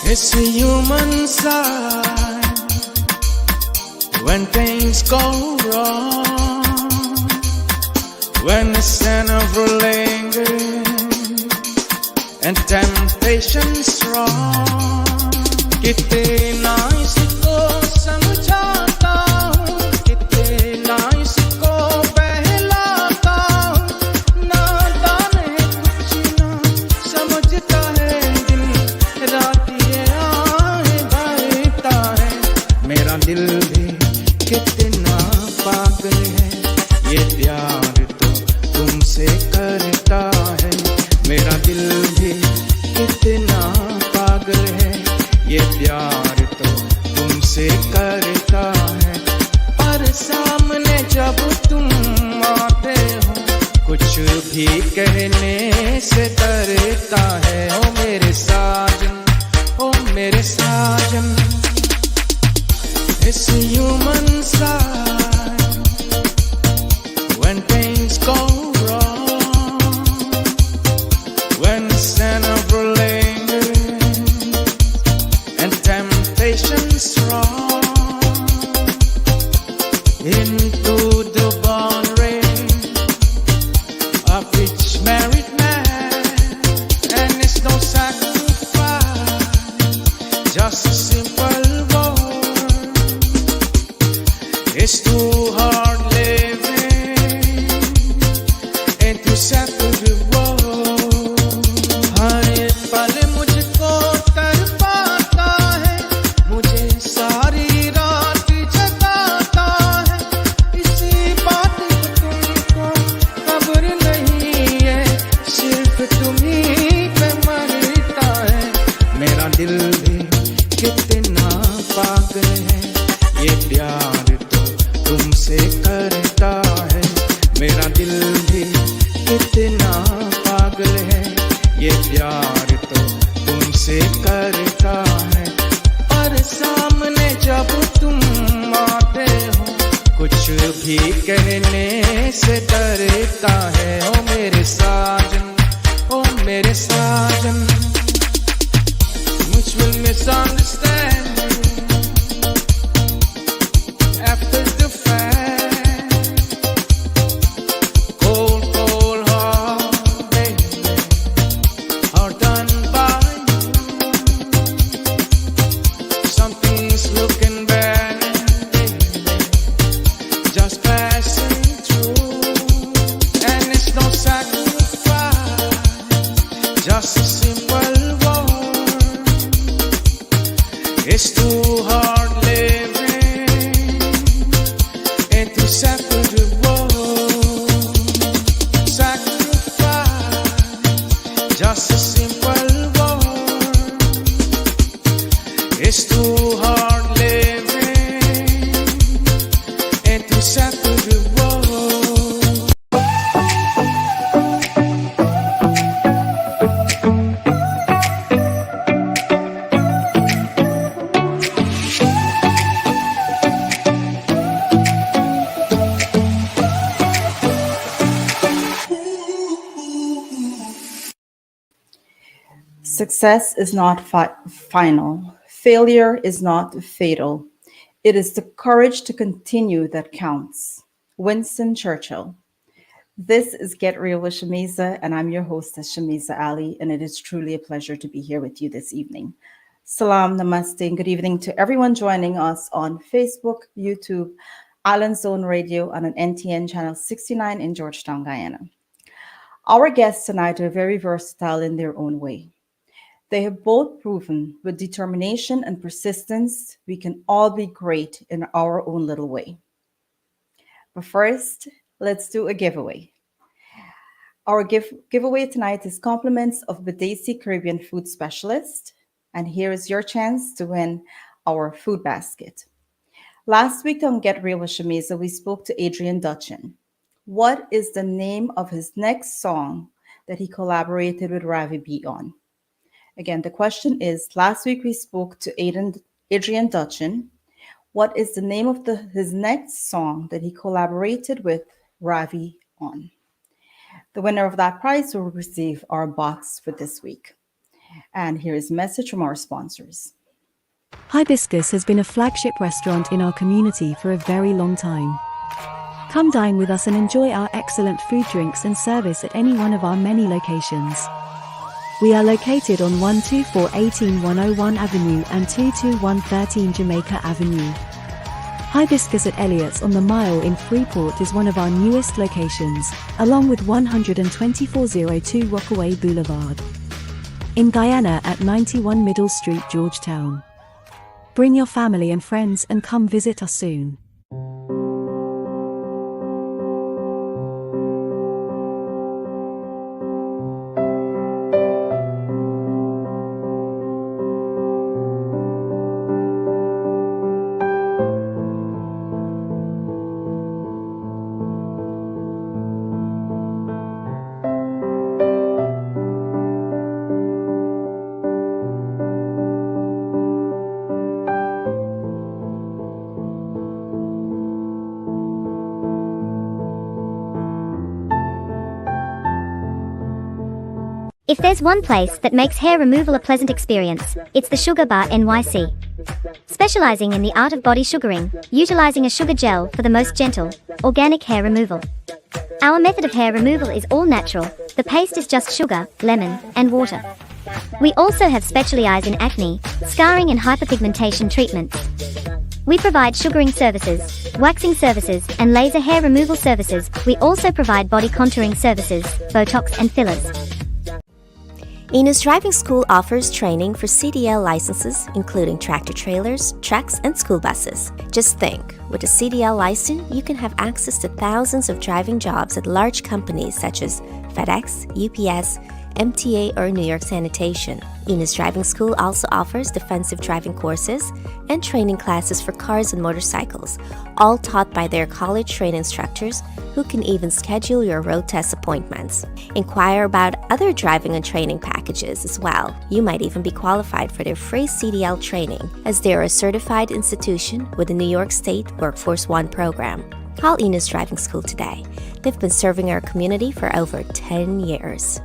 It's a human side when things go wrong, when the sin of lingers and temptation strong. कितना इसको समझाता हूँ, कितना इसको बहलाता हूँ, नादान है कुछ ना समझता है, दिन रात ये आहे भरता है। मेरा दिल भी कितना पागल है, ये प्यार तो तुमसे करता है। मेरा दिल भी कितना पागल है, ये प्यार तो तुमसे करता है। पर सामने जब तुम आते हो, कुछ भी कहने से डरता है। ओ मेरे साजन, ओ मेरे साजन, it's a human side when things go wrong, when the sin of lingers and temptation strong. Into the born race of each married man, and it's no sacrifice, just a simple word. It's too hard living into separate world. हर एक पल मुझको तड़पाता है, मुझे सारी रात जगाता है। इसी बात को तुमको खबर नहीं है, सिर्फ तुम्ही पे मरता है। मेरा दिल भी कितना पागल है, ये प्यार तो तुमसे करता है। मेरा दिल भी कितना पागल है, ये प्यार तो तुमसे करता है। पर सामने जब तुम आते हो, कुछ भी कहने से डरता है। ओ मेरे साजन, ओ मेरे साजन, which will misunderstand you after the fact. Cold, cold heart, baby, are done by you. Something's looking bad, baby, just passing through. And it's no sacrifice, just a simple word. It's too hard living into separate worlds. Sacrifice, just a simple word. It's too hard living into separate worlds. Success is not final. Failure is not fatal. It is the courage to continue that counts. Winston Churchill. This is Get Real with Shameeza, and I'm your hostess, Shameeza Ali, and it is truly a pleasure to be here with you this evening. Salam, namaste, and good evening to everyone joining us on Facebook, YouTube, Island Zone Radio, and on NTN Channel 69 in Georgetown, Guyana. Our guests tonight are very versatile in their own way. They have both proven with determination and persistence we can all be great in our own little way. But first, let's do a giveaway. Our giveaway tonight is compliments of Badesi Caribbean food specialist. And here is your chance to win our food basket. Last week on Get Real with Shameeza, we spoke to Adrian Dutchin. What is the name of his next song that he collaborated with Ravi B on? Again, the question is, last week we spoke to Adrian Dutchin. What is the name of his next song that he collaborated with Ravi on? The winner of that prize will receive our box for this week. And here is a message from our sponsors. Hibiscus has been a flagship restaurant in our community for a very long time. Come dine with us and enjoy our excellent food, drinks, and service at any one of our many locations. We are located on 12418 Avenue and 22113 Jamaica Avenue. Hibiscus at Elliott's on the Mile in Freeport is one of our newest locations, along with 12402 Rockaway Boulevard. In Guyana at 91 Middle Street, Georgetown. Bring your family and friends and come visit us soon. If there's one place that makes hair removal a pleasant experience, it's the Sugar Bar NYC. Specializing in the art of body sugaring, utilizing a sugar gel for the most gentle, organic hair removal. Our method of hair removal is all natural. The paste is just sugar, lemon, and water. We also have specialized in acne, scarring and hyperpigmentation treatments. We provide sugaring services, waxing services, and laser hair removal services. We also provide body contouring services, Botox and fillers. Enos Driving School offers training for CDL licenses, including tractor trailers, trucks, and school buses. Just think, with a CDL license, you can have access to thousands of driving jobs at large companies such as FedEx, UPS, MTA, or New York Sanitation. Enos Driving School also offers defensive driving courses and training classes for cars and motorcycles, all taught by their college-trained instructors who can even schedule your road test appointments. Inquire about other driving and training packages as well. You might even be qualified for their free CDL training, as they are a certified institution with the New York State Workforce One program. Call Enos Driving School today. They've been serving our community for over 10 years.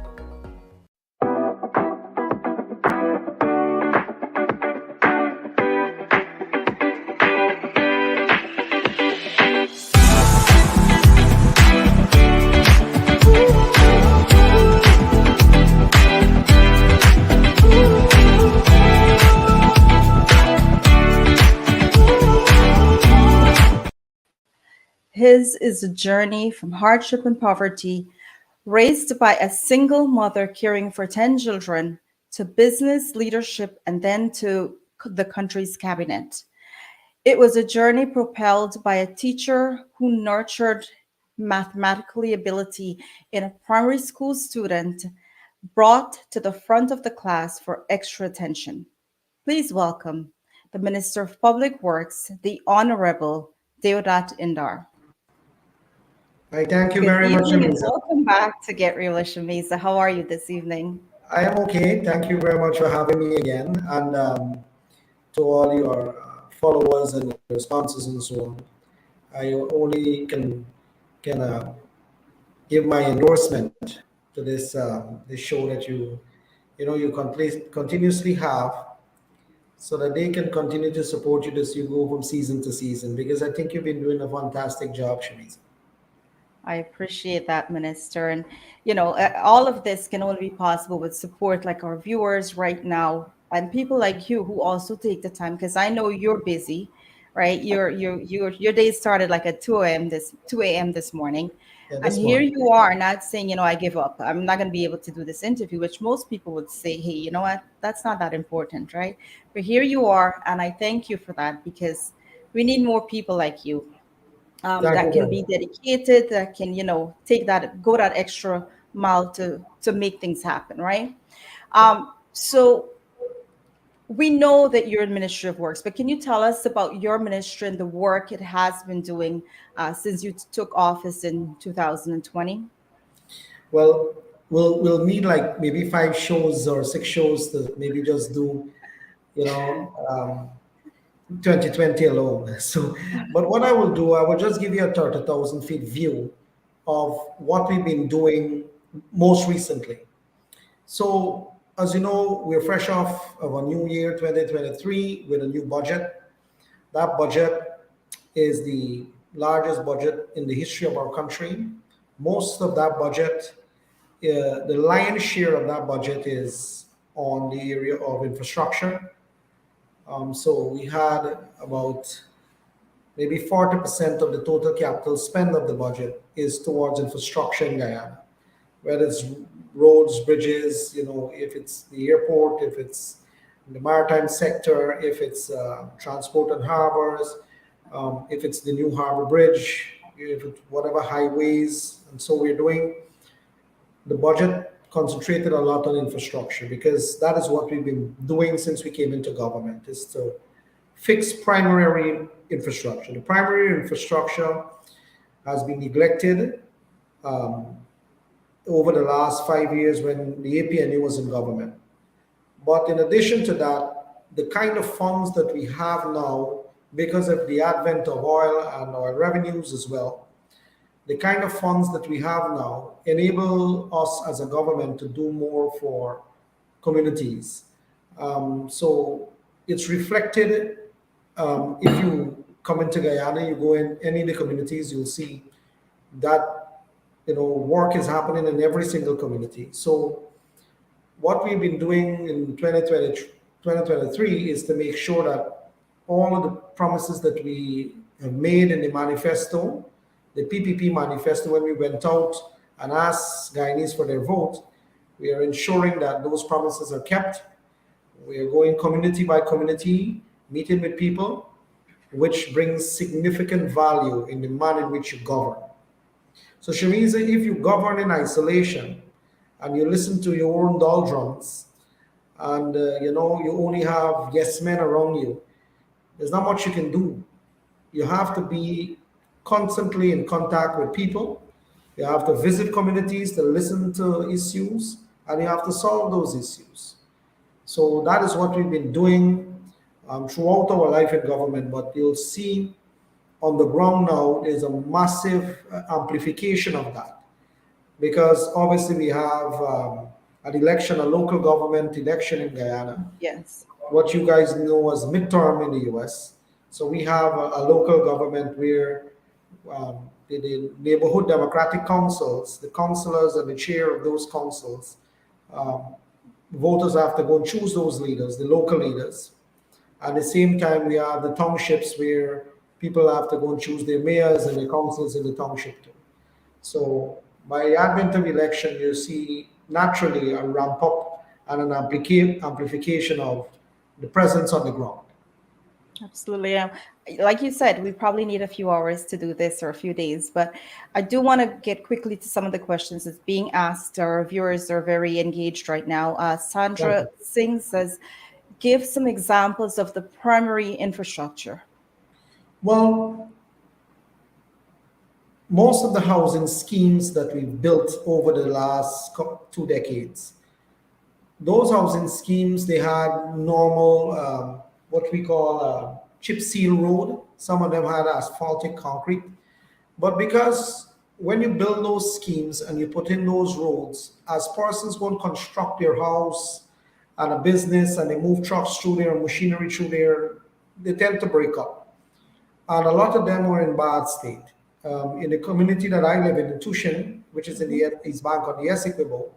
His is a journey from hardship and poverty, raised by a single mother caring for 10 children, to business leadership and then to the country's cabinet. It was a journey propelled by a teacher who nurtured mathematical ability in a primary school student, brought to the front of the class for extra attention. Please welcome the Minister of Public Works, the Honorable Deodat Indar. Hi, thank you Good very much, evening and Shameeza. welcome back to Get Real with Shameeza. How are you this evening? I am okay. Thank you very much for having me again, and to all your followers and your sponsors and so on. I only can give my endorsement to this show that you continuously have, so that they can continue to support you as you go from season to season. Because I think you've been doing a fantastic job, Shameeza. I appreciate that, Minister. And, all of this can only be possible with support like our viewers right now and people like you who also take the time, because I know you're busy, right? Your day started like at 2 a.m. this morning. Yeah, And this here morning. you are not saying, I give up. I'm not going to be able to do this interview, which most people would say, hey, you know what? That's not that important, right? But here you are. And I thank you for that, because we need more people like you, Thank that you can very be much. dedicated, that can, go that extra mile to make things happen, right? So we know that you're in Ministry of Works, but can you tell us about your ministry and the work it has been doing since you took office in 2020? Well, we'll need like maybe 5 shows or 6 shows to maybe just do, you know, 2020 alone. So, but what I will do, I will just give you a 30,000 feet view of what we've been doing most recently. So, As you know, we're fresh off of a new year, 2023, with a new budget. That budget is the largest budget in the history of our country. Most of that budget, the lion's share of that budget is on the area of infrastructure. So we had about maybe 40% of the total capital spend of the budget is towards infrastructure in Guyana, whether it's roads, bridges, if it's the airport, if it's the maritime sector, if it's transport and harbors, if it's the new harbor bridge, if it's whatever highways. And so we're doing the budget concentrated a lot on infrastructure because that is what we've been doing since we came into government, is to fix primary infrastructure. The primary infrastructure has been neglected um, over the last 5 years when the APNU was in government. But in addition to that, the kind of funds that we have now, because of the advent of oil and oil revenues as well, the kind of funds that we have now enable us as a government to do more for communities. So it's reflected. If you come into Guyana, you go in any of the communities, you'll see that work is happening in every single community. So what we've been doing in 2023 is to make sure that all of the promises that we have made in the manifesto, the PPP manifesto, when we went out and asked Guyanese for their vote, we are ensuring that those promises are kept. We are going community by community, meeting with people, which brings significant value in the manner in which you govern. So, Shameeza, if you govern in isolation and you listen to your own doldrums and you only have yes men around you, there's not much you can do. You have to be constantly in contact with people. You have to visit communities to listen to issues, and you have to solve those issues. So that is what we've been doing throughout our life in government. But you'll see on the ground now, there's a massive amplification of that because obviously we have an election, a local government election in Guyana, Yes. what you guys know as midterm in the US. So we have a local government where the neighborhood democratic councils, the councillors and the chair of those councils, um, voters have to go and choose those leaders, the local leaders. At the same time, we have the townships where people have to go and choose their mayors and the councils in the township too. So by the advent of election, you see naturally a ramp up and an amplification of the presence on the ground. Absolutely. Like you said, we probably need a few hours to do this or a few days, but I do want to get quickly to some of the questions that's being asked. Our viewers are very engaged right now. Thank Sandra you. Singh says, give some examples of the primary infrastructure. Well, most of the housing schemes that we've built over the last 2 decades, those housing schemes, they had normal, what we call chip seal road. Some of them had asphaltic concrete. But because when you build those schemes and you put in those roads, as persons won't construct their house and a business and they move trucks through there and machinery through there, they tend to break up. And a lot of them were in bad state. In the community that I live in Tushin, which is in the East Bank on the Essequibo,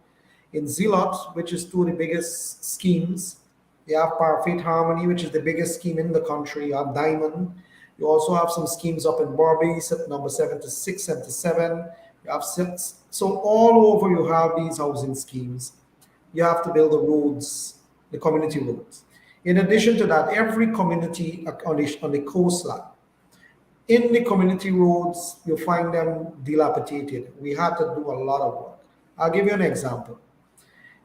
in Zilot, which is two of the biggest schemes. You have Parfait Harmony, which is the biggest scheme in the country. You have Diamond. You also have some schemes up in Barbie, number 76, 77. You have six. So all over you have these housing schemes. You have to build the roads, the community roads. In addition to that, every community on the coastline, in the community roads, you find them dilapidated. We had to do a lot of work. I'll give you an example.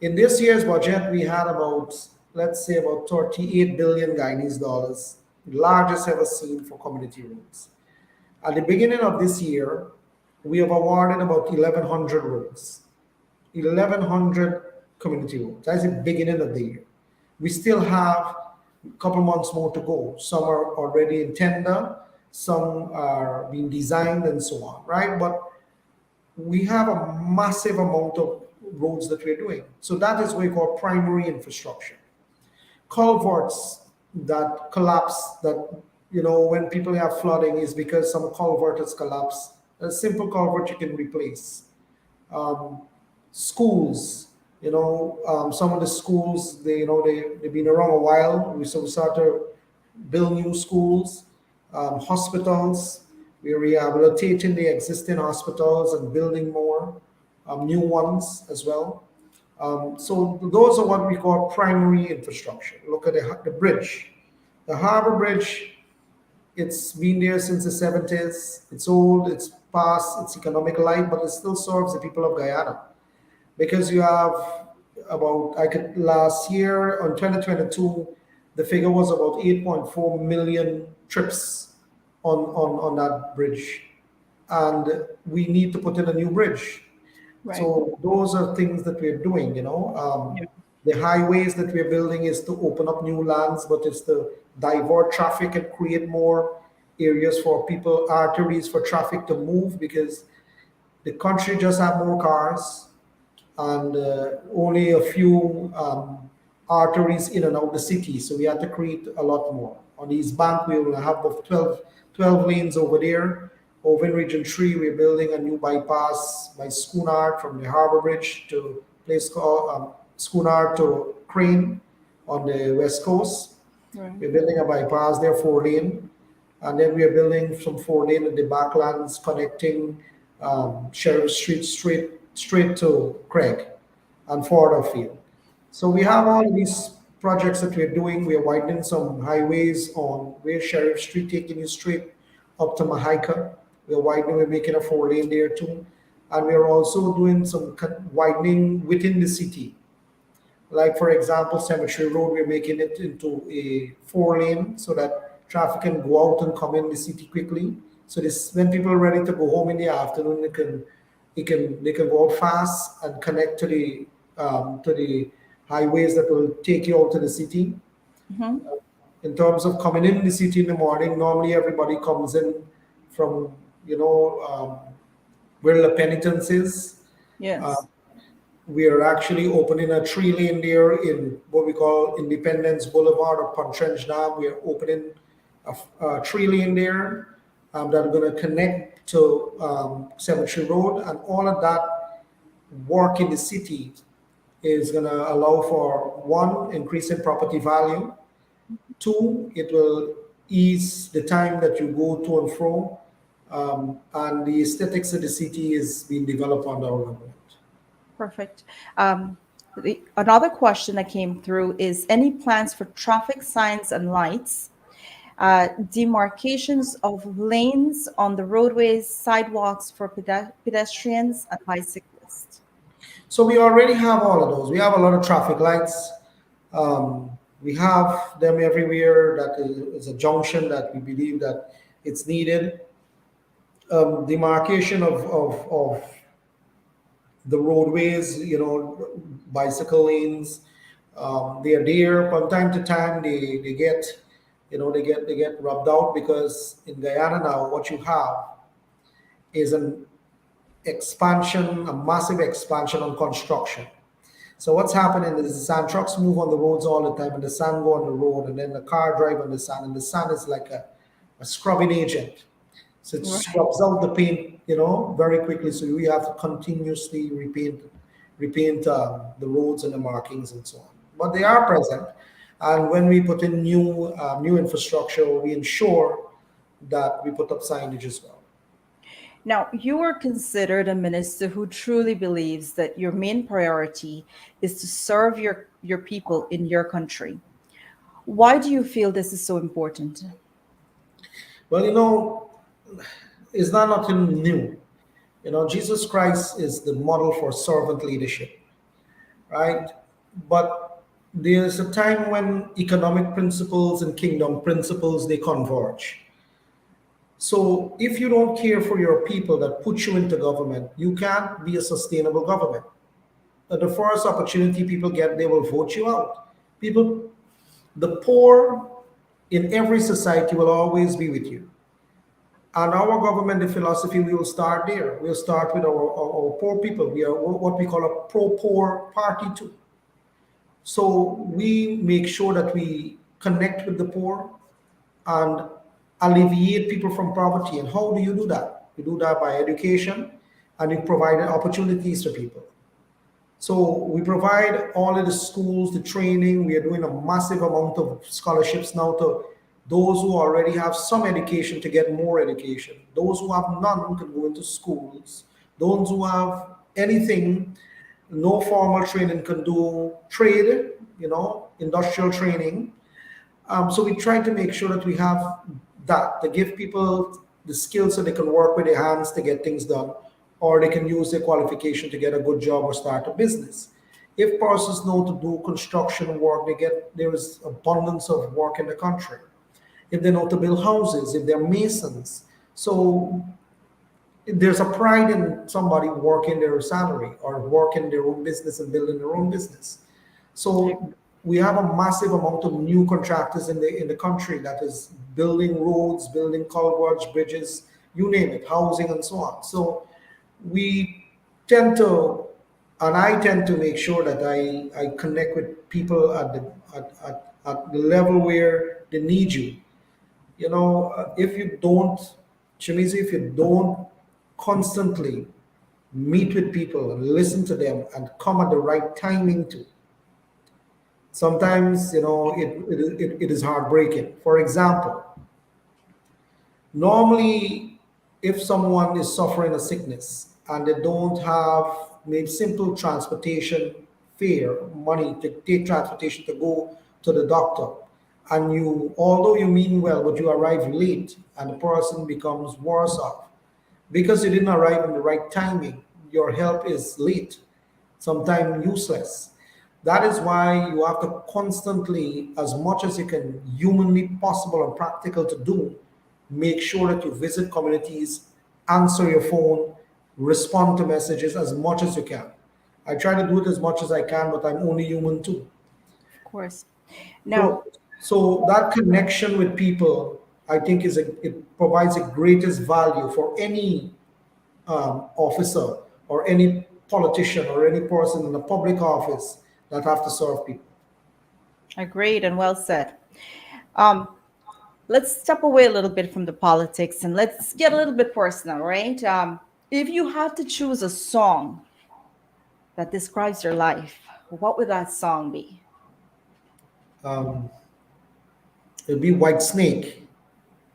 In this year's budget, we had about, let's say, about 38 billion Guyanese dollars, largest ever seen for community roads. At the beginning of this year, we have awarded about 1,100 roads, 1,100 community roads. That's the beginning of the year. We still have a couple months more to go. Some are already in tender, some are being designed and so on, right? But we have a massive amount of roads that we're doing. So that is what we call primary infrastructure. Culverts that collapse, that, when people have flooding, is because some culvert has collapsed. A simple culvert you can replace. um, Schools, some of the schools, they've been around a while. We start to build new schools. Hospitals, we're rehabilitating the existing hospitals and building more new ones as well. So those are what we call primary infrastructure. Look at the bridge, the harbor bridge. It's been there since the 70s. It's old, it's past its economic life, but it still serves the people of Guyana, because you have about, I could, last year on 2022, the figure was about 8.4 million trips on that bridge. And we need to put in a new bridge. Right. So those are things that we're doing. Yeah. The highways that we're building is to open up new lands, but it's to divert traffic and create more areas for people, arteries for traffic to move, because the country just have more cars, and only a few arteries in and out the city. So we have to create a lot more. On the East Bank, we will have of 12 lanes over there. Over in Region 3, we're building a new bypass by Schoonard from the Harbor Bridge to place called Schoonard to Crane on the west coast. Right. We're building a bypass there, 4 lane. And then we are building some 4 lane in the backlands connecting Sheriff Street straight to Craig and Ford Field. So we have all of these projects that we're doing. We're widening some highways on where Sheriff Street, taking you straight up to Mahaika. We're making a 4 lane there too. And we're also doing some widening within the city. Like, for example, Cemetery Road, we're making it into a 4 lane so that traffic can go out and come in the city quickly. So this, when people are ready to go home in the afternoon, they can go out fast and connect to the highways that will take you out to the city. Mhm. In terms of coming in the city in the morning, normally everybody comes in from, where the penitence is. Uh, Yes. we are actually opening a 3 lane there in what we call Independence Boulevard or Pontrench Dam. We are opening a 3 lane there that are going to connect to Cemetery Road, and all of that work in the city is going to allow for, one, increase in property value. Two, it will ease the time that you go to and fro, and the aesthetics of the city is being developed under our government. Perfect. Another question that came through is any plans for traffic signs and lights, demarcations of lanes on the roadways, sidewalks for pedestrians and bicyclists? So we already have all of those. We have a lot of traffic lights. We have them everywhere. That is a junction that we believe that it's needed. Demarcation of the roadways, bicycle lanes. They are there from time to time. They get, they get rubbed out, because in Guyana now what you have is an expansion, a massive expansion on construction. So what's happening is the sand trucks move on the roads all the time, and the sand go on the road, and then the car drive on the sand, and the sand is like a scrubbing agent. So it Right. scrubs out the paint, very quickly. So we have to continuously repaint the roads and the markings and so on. But they are present, and when we put in new infrastructure, we ensure that we put up signage as well. Now, you are considered a minister who truly believes that your main priority is to serve your people in your country. Why do you feel this is so important? Well, it's not nothing new. Jesus Christ is the model for servant leadership, right? But there's a time when economic principles and kingdom principles, they converge. So if you don't care for your people that put you into government, you can't be a sustainable government. At the first opportunity people get, they will vote you out. People, the poor in every society will always be with you. And our government, the philosophy, we will start there. We'll start with our poor people. We are what we call a pro-poor party too. So we make sure that we connect with the poor and alleviate people from poverty. And how do you do that? You do that by education, and you provide opportunities for people. So we provide all of the schools, the training. We are doing a massive amount of scholarships now to those who already have some education to get more education. Those who have none can go into schools. Those who have anything, no formal training, can do trade, industrial training. So we try to make sure that we have that to give people the skills so they can work with their hands to get things done, or they can use their qualification to get a good job or start a business. If persons know to do construction work, there is abundance of work in the country. If they know to build houses, if they're masons, so there's a pride in somebody working their salary or working their own business and building their own business. So we have a massive amount of new contractors in the country that is building roads, building culverts, bridges, you name it, housing and so on. So we tend to, and I tend to make sure that I connect with people at the level where they need you. If you don't, Shameeza, if you don't constantly meet with people and listen to them and come at the right timing too, sometimes it is heartbreaking. For example, normally if someone is suffering a sickness and they don't have maybe simple transportation fare money to take transportation to go to the doctor, and you, although you mean well, but you arrive late and the person becomes worse off because you didn't arrive in the right timing, your help is late, sometimes useless. That is why you have to constantly, as much as you can humanly possible and practical to do, make sure that you visit communities, answer your phone, respond to messages as much as you can. I try to do it as much as I can, but I'm only human too. Of course. Now, So that connection with people, I think, it provides the greatest value for any officer or any politician or any person in a public office that have to serve people. agreed and well said. Um, let's step away a little bit from the politics and let's get a little bit personal, right? If you had to choose a song that describes your life, what would that song be? Um, It'll be White Snake.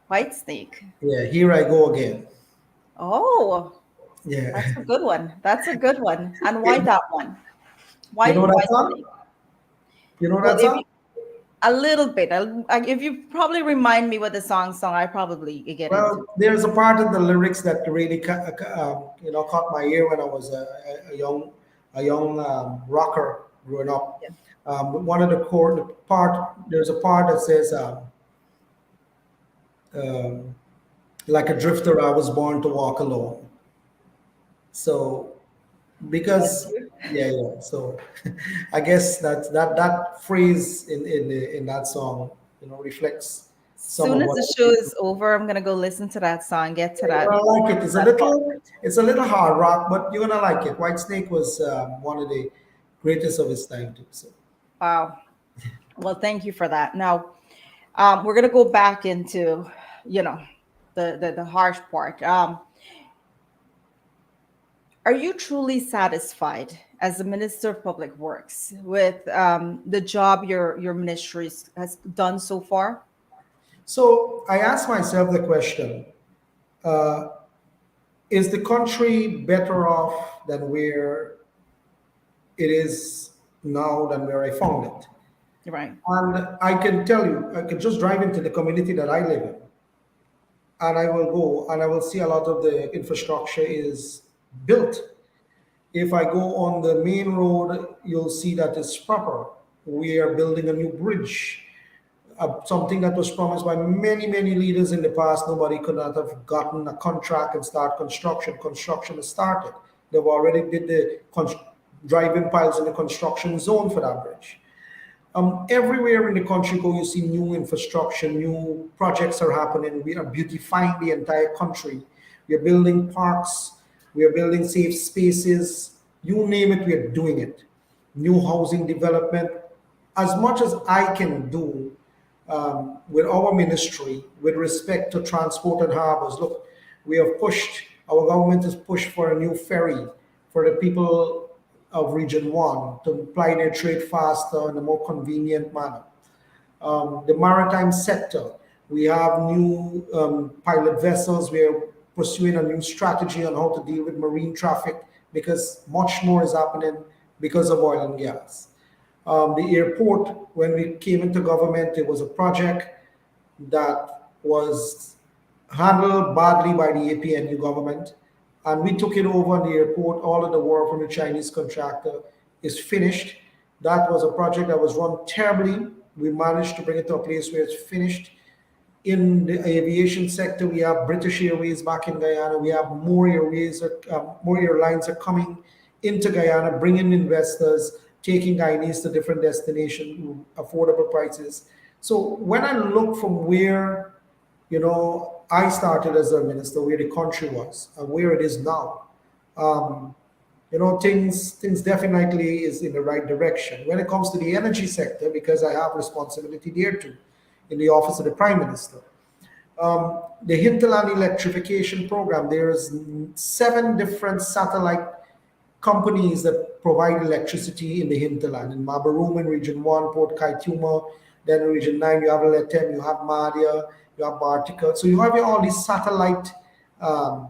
White Snake. Yeah, here I go again. Oh, that's Yeah. a good one. That's a good one. And why that one? You Why know that White song? Snake? You know Well, that if you, song? a little bit, if you probably remind me what the song, I probably get into. Well, there's a part of the lyrics that really, caught my ear when I was a young rocker growing up. Yeah. One of the core the part there's a part that says, um, "Like a drifter, I was born to walk alone." So, That's because you. yeah. So, I guess that phrase in that song, reflects some Soon of as what the show is over, I'm gonna go listen to that song, get to you're that gonna like it. that part. It's a little hard rock, but you're gonna like it. Whitesnake was one of the greatest of his time too. So, Wow. Well, thank you for that. Now, we're gonna go back into, you know, the harsh part. Are you truly satisfied as a minister of public works with the job your ministry has done so far? so I asked myself the question: uh, is the country better off than where it is now than where I found it? Right. And I can tell you, I can just drive into the community that I live in, and I will go and I will see a lot of the infrastructure is built. If I go on the main road, you'll see that it's proper. We are building a new bridge, something that was promised by many, many leaders in the past. Nobody could not have gotten a contract and start construction. Construction has started. They've already did the driving piles in the construction zone for that bridge. Everywhere in the country go, you see new infrastructure, new projects are happening. We are beautifying the entire country. We are building parks, we are building safe spaces. You name it, we are doing it. New housing development. As much as I can do with our ministry with respect to transport and harbors, look, we have pushed, our government has pushed for a new ferry for the people of Region 1 to ply their trade faster in a more convenient manner. The maritime sector, we have new pilot vessels. We are pursuing a new strategy on how to deal with marine traffic because much more is happening because of oil and gas. The airport, when we came into government, it was a project that was handled badly by the APNU government. And we took it over on the airport. All of the work from the Chinese contractor is finished. That was a project that was run terribly. We managed to bring it to a place where it's finished. In the aviation sector, we have British Airways back in Guyana. We have more airways, more airlines are coming into Guyana, bringing investors, taking Guyanese to different destinations, affordable prices. So when I look from where, I started as a minister, where the country was and where it is now, um, things definitely is in the right direction. When it comes to the energy sector, because I have responsibility there too, in the office of the Prime Minister, the hinterland electrification program, there's 7 different satellite companies that provide electricity in the hinterland. In Mabaroom in Region 1, Port Kaituma, then in Region 9, you have Letem, you have Madia, you have Bartica. So you have all these satellite um,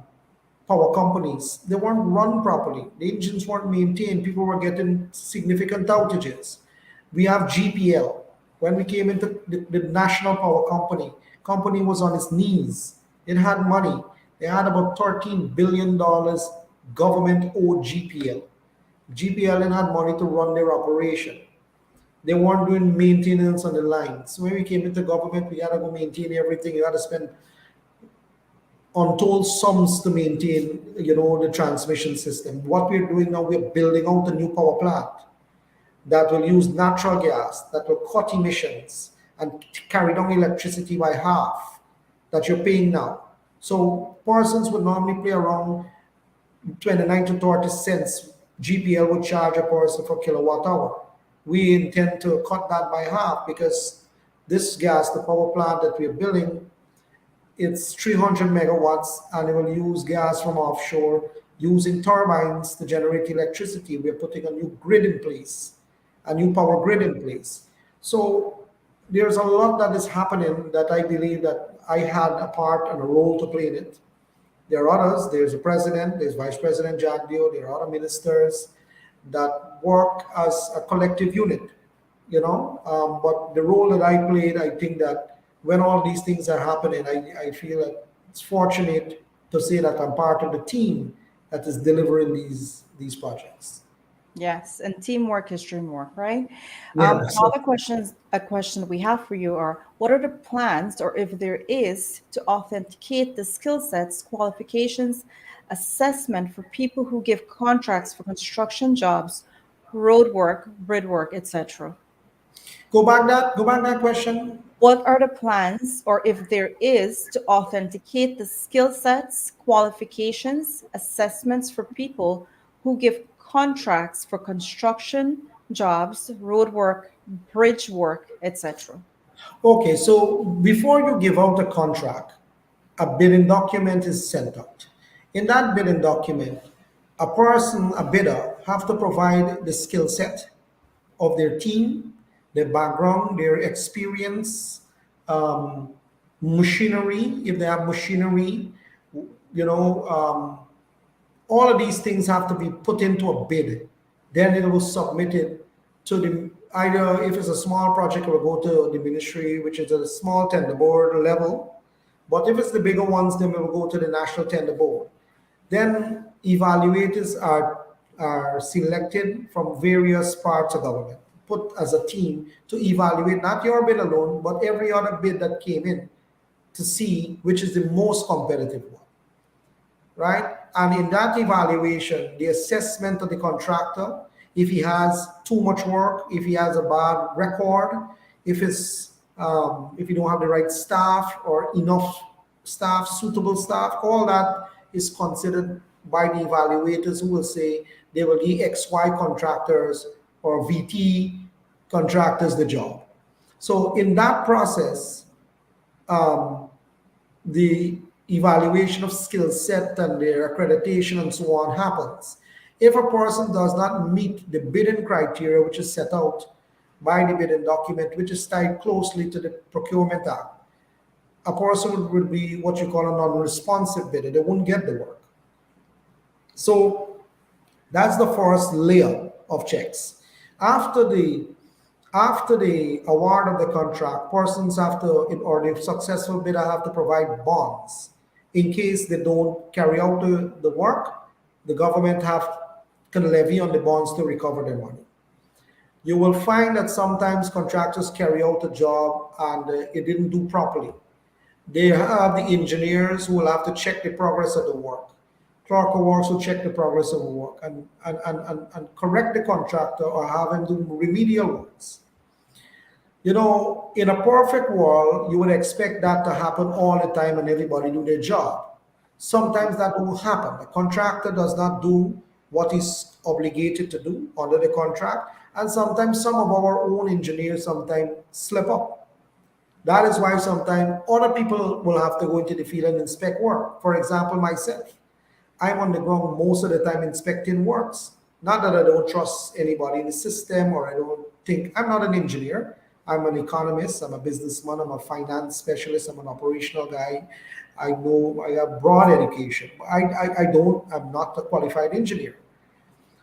power companies. They weren't run properly. The engines weren't maintained. People were getting significant outages. We have GPL. When we came into the national power company was on its knees. It had money. They had about $13 billion government owed GPL. GPL then had money to run their operation. They weren't doing maintenance on the lines. So when we came into government, we had to go maintain everything. You had to spend untold sums to maintain, the transmission system. What we're doing now, we're building out a new power plant that will use natural gas, that will cut emissions and carry down electricity by half that you're paying now. So persons would normally pay around 29 to 30 cents. GPL would charge a person for kilowatt hour. We intend to cut that by half because this gas, the power plant that we're building, it's 300 megawatts and it will use gas from offshore using turbines to generate electricity. We're putting a new grid in place, a new power grid in place. So there's a lot that is happening that I believe that I had a part and a role to play in it. There are others. There's a president, there's Vice President Jagdeo, there are other ministers that work as a collective unit, But the role that I played, I think that when all these things are happening, I feel that it's fortunate to say that I'm part of the team that is delivering these projects. Yes, and teamwork is dreamwork, right? Yeah. Another a question we have for you are, what are the plans, or if there is, to authenticate the skill sets, qualifications, assessment for people who give contracts for construction jobs, road work, bridge work, etc.? Go back that question. What are the plans, or if there is, to authenticate the skill sets, qualifications, assessments for people who give contracts for construction jobs, road work, bridge work, etc.? Okay, so before you give out a contract, a bidding document is sent out. In that bidding document, a bidder, have to provide the skill set of their team, their background, their experience, um, machinery, if they have machinery, you know, um, all of these things have to be put into a bid. Then it will submit it to the, either if it's a small project, it will go to the ministry, which is at a small tender board level. But if it's the bigger ones, then we will go to the national tender board. Then evaluators are selected from various parts of government, put as a team to evaluate not your bid alone, but every other bid that came in to see which is the most competitive one, right? And in that evaluation, the assessment of the contractor, if he has too much work, if he has a bad record, if you don't have the right staff or enough staff, suitable staff, all that is considered by the evaluators who will say they will give XY contractors or VT contractors the job. So in that process, um, the evaluation of skill set and their accreditation and so on happens. If a person does not meet the bidding criteria, which is set out by the bidding document, which is tied closely to the Procurement Act, a person would be what you call a non-responsive bidder. They won't get the work. So that's the first layer of checks. After the after the award of the contract, persons have to, or the successful bidder have to provide bonds in case they don't carry out the work. The government have can levy on the bonds to recover their money. You will find that sometimes contractors carry out a job and it didn't do properly. They have the engineers who will have to check the progress of the work. Clerk of works will check the progress of the work and correct the contractor or have him do remedial works. In a perfect world, you would expect that to happen all the time and everybody do their job. Sometimes that won't happen. The contractor does not do what he's obligated to do under the contract, and sometimes some of our own engineers sometimes slip up. That is why sometimes other people will have to go into the field and inspect work. For example, myself, I'm on the ground most of the time inspecting works. Not that I don't trust anybody in the system or I don't think I'm not an engineer. I'm an economist, I'm a businessman, I'm a finance specialist, I'm an operational guy. I know I have broad education. I'm not a qualified engineer.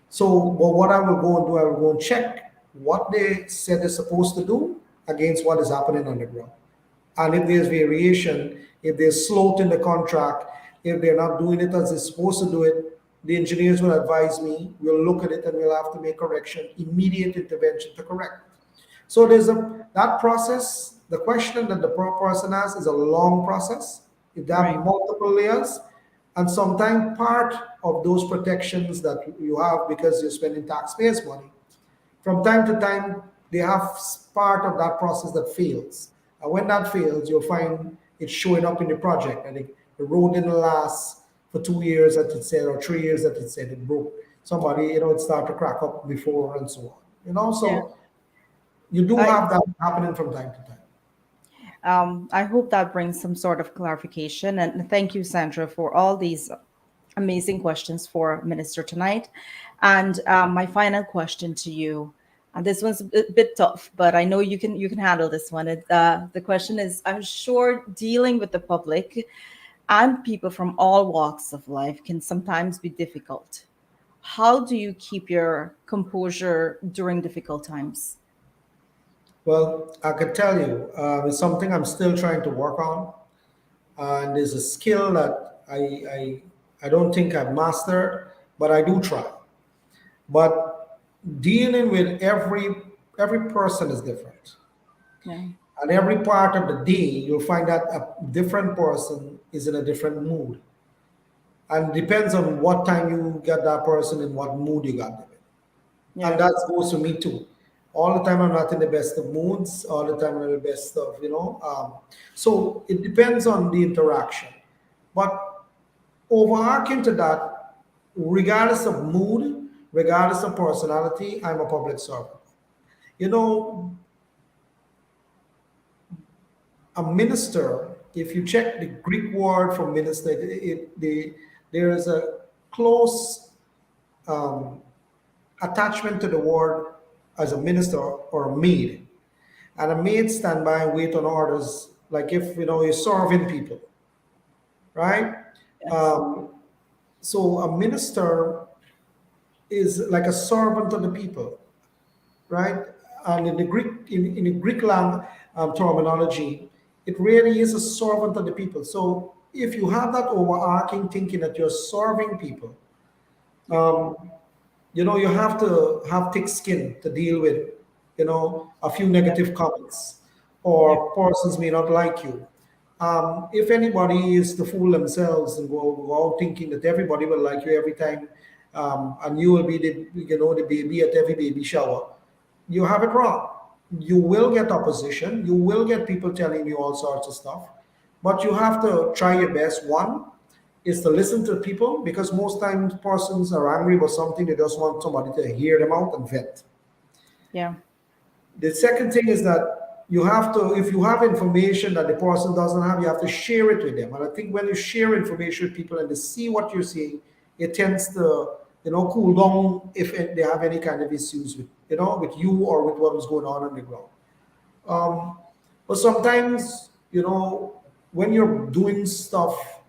So, but what I will go and do, I will go and check what they said they're supposed to do against what is happening on the ground. And if there's variation, if there's sloth in the contract, if they're not doing it as they're supposed to do it, the engineers will advise me, we'll look at it and we'll have to make correction, immediate intervention to correct. So that process, the question that the person asks is a long process. It have Right. multiple layers, and sometimes part of those protections that you have because you're spending taxpayers' money, from time to time, they have part of that process that fails. And when that fails, you'll find it showing up in the project. And the road didn't last for 2 years that it said, or 3 years that it said it broke. Somebody, it started to crack up before and so on. Yeah. So you do I have that happening from time to time. I hope that brings some sort of clarification. And thank you, Sandra, for all these amazing questions for Minister tonight. And my final question to you, and this one's a bit tough, but I know you can handle this one. The question is, I'm sure dealing with the public and people from all walks of life can sometimes be difficult. How do you keep your composure during difficult times? Well, I could tell you, it's something I'm still trying to work on, and there's a skill that I don't think I've mastered, but I do try. But dealing with every person is different, Yeah. and every part of the day you'll find that a different person is in a different mood, and depends on what time you get that person in what mood you got them in. And Yeah. that goes for me too. All the time I'm not in the best of moods. All the time I'm in the best of. So it depends on the interaction. But overarching to that, regardless of mood, regardless of personality, I'm a public servant. You know, a minister, if you check the Greek word for minister, there is a close um, attachment to the word as a minister or a maid. And a maid stand by and wait on orders, like if you're serving people, right? Yes. Um, so a minister is like a servant of the people, right? And in the Greek terminology, it really is a servant of the people. So if you have that overarching thinking that you're serving people, um, you have to have thick skin to deal with, a few Yeah. negative comments, Yeah. or persons may not like you. If anybody is to fool themselves and go out thinking that everybody will like you every time, and you will be the baby at every baby shower, you have it wrong. You will get opposition. You will get people telling you all sorts of stuff, but you have to try your best. One is to listen to people because most times persons are angry about something. They just want somebody to hear them out and vent. Yeah. The second thing is that you have to, if you have information that the person doesn't have, you have to share it with them. And I think when you share information with people and they see what you're seeing, it tends to, cool down if they have any kind of issues with, with you or with what was going on the ground. Um, but sometimes, when you're doing stuff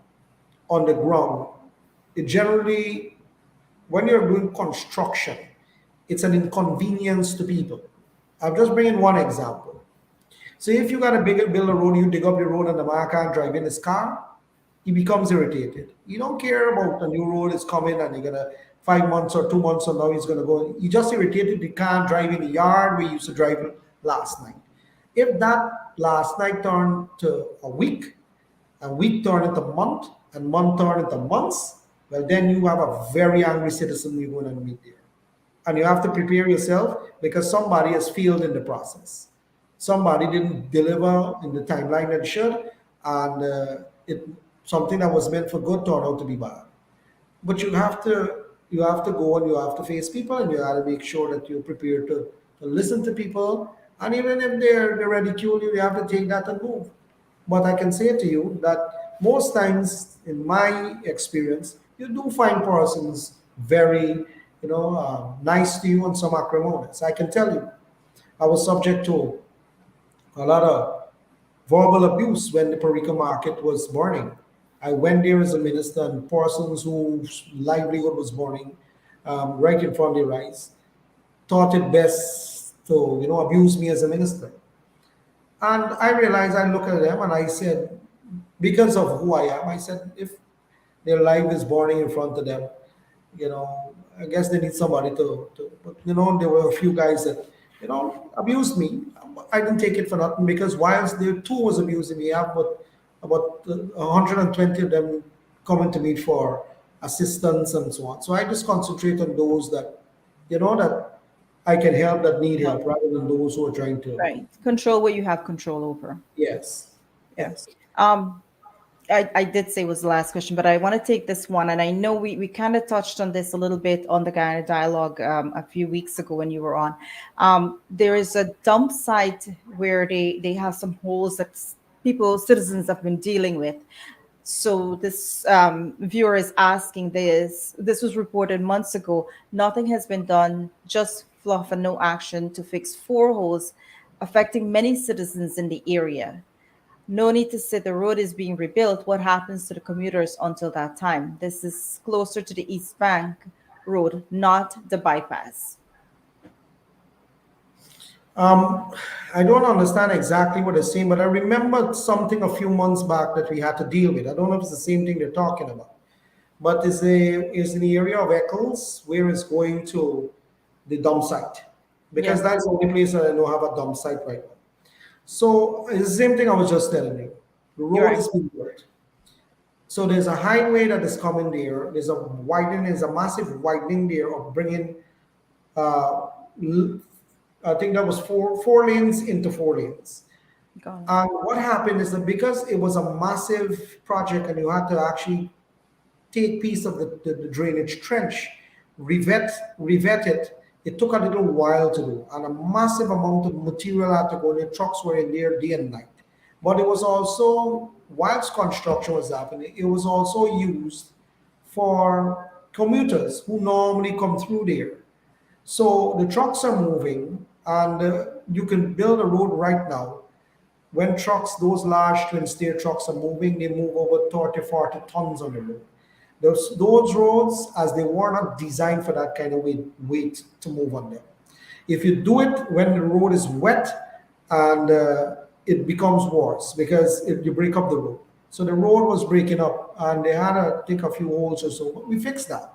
on the ground, it generally, when you're doing construction, it's an inconvenience to people. I'm just bringing one example. So if you got a big build a road, you dig up the road and the man can't drive in his car, he becomes irritated. You don't care about the new road is coming and you're gonna 5 months or 2 months from now he's gonna go. You just irritated he can't drive in the yard where you used to drive last night. If that last night turned to a week turned into month, and month turned into months, well then you have a very angry citizen you're going to meet there. And you have to prepare yourself because somebody has failed in the process. Somebody didn't deliver in the timeline that should, and it something that was meant for good turned out to be bad. But you have to go and you have to face people and you have to make sure that you're prepared to listen to people. And even if they ridicule you, you have to take that and move. But I can say to you that most times, in my experience, you do find persons very, nice to you and some acrimonious. I can tell you, I was subject to a lot of verbal abuse when the Parika market was burning. I went there as a minister, and persons whose livelihood was burning right in front of their eyes thought it best to, abuse me as a minister. And I realized, I look at them and I said, because of who I am, I said, if their life is burning in front of them, I guess they need somebody but there were a few guys that, abused me. I didn't take it for nothing because whilst the two was abusing me, I have about 120 of them coming to me for assistance and so on. So I just concentrate on those that I can help, that need help, rather than those who are trying to. Right. Control what you have control over. Yes. Yeah. Yes. Um, I did say it was the last question, but I want to take this one. And I know we kind of touched on this a little bit on the Ghana dialogue a few weeks ago when you were on. There is a dump site where they have some holes that citizens have been dealing with. So this viewer is asking this. This was reported months ago. Nothing has been done, just fluff and no action to fix four holes affecting many citizens in the area. No need to say the road is being rebuilt. What happens to the commuters until that time? This is closer to the East Bank Road, not the bypass. Um, I don't understand exactly what they're saying, but I remember something a few months back that we had to deal with. I don't know if it's the same thing they're talking about, but is in the area of Eccles where it's going to the dump site, because Yeah. that's the only place that I know have a dump site right now. So it's the same thing I was just telling you. The You're road right. is being built. So there's a highway that is coming there. There's a massive widening there of bringing uh, I think that was four lanes into four lanes. Gone. And what happened is that because it was a massive project and you had to actually take piece of the drainage trench, revet it, it took a little while to do. And a massive amount of material had to go in. The trucks were in there day and night. But it was also, whilst construction was happening, it was also used for commuters who normally come through there. So the trucks are moving, and you can build a road right now. When trucks, those large twin steer trucks are moving, they move over 30, 40 tons on the road. Those roads, as they were not designed for that kind of weight to move on them. If you do it when the road is wet, and it becomes worse because if you break up the road. So the road was breaking up, and they had to take a few holes or so, but we fixed that.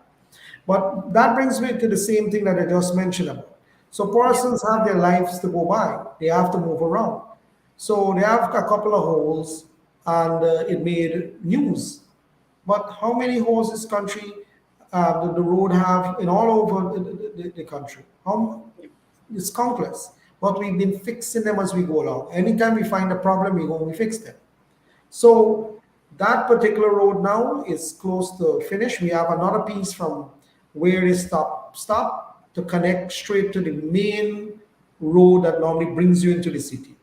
But that brings me to the same thing that I just mentioned about. So persons have their lives to go by. They have to move around. So they have a couple of holes, and it made news. But how many holes this country? the road have in all over the country. It's countless. But we've been fixing them as we go along. Anytime we find a problem, we go and we fix them. So that particular road now is close to finish. We have another piece from where it stop to connect straight to the main road that normally brings you into the city.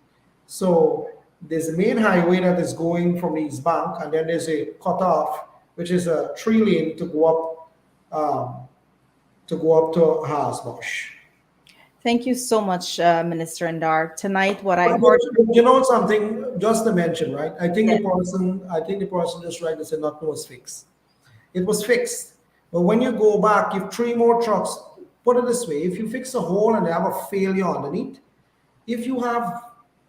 So there's a main highway that is going from the East Bank, and then there's a cutoff, which is a 3-lane to go up to Haasbosch. Thank you so much, Minister Indar. Tonight, what I But heard. you know something, just to mention, right? I think the person just right to say nothing was fixed. It was fixed. But when you go back, if 3 more trucks, put it this way, if you fix a hole and they have a failure underneath, if you have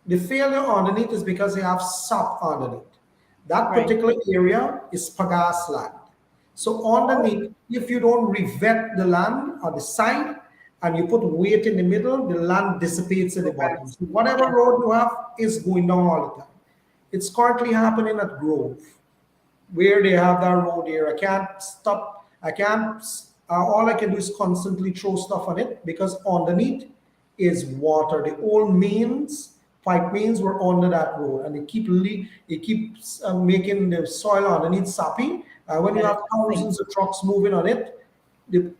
the failure underneath is because they have sap underneath. That Right. particular area is pagasse land. So underneath, if you don't revet the land on the side and you put weight in the middle, the land dissipates at the bottom. So whatever road you have is going down all the time. It's currently happening at Grove, where they have that road here. I can't stop. I can't. All I can do is constantly throw stuff on it because underneath is water. The old mains, pipe mains, were under that road, and it keeps making the soil underneath sappy. When you have thousands of trucks moving on it,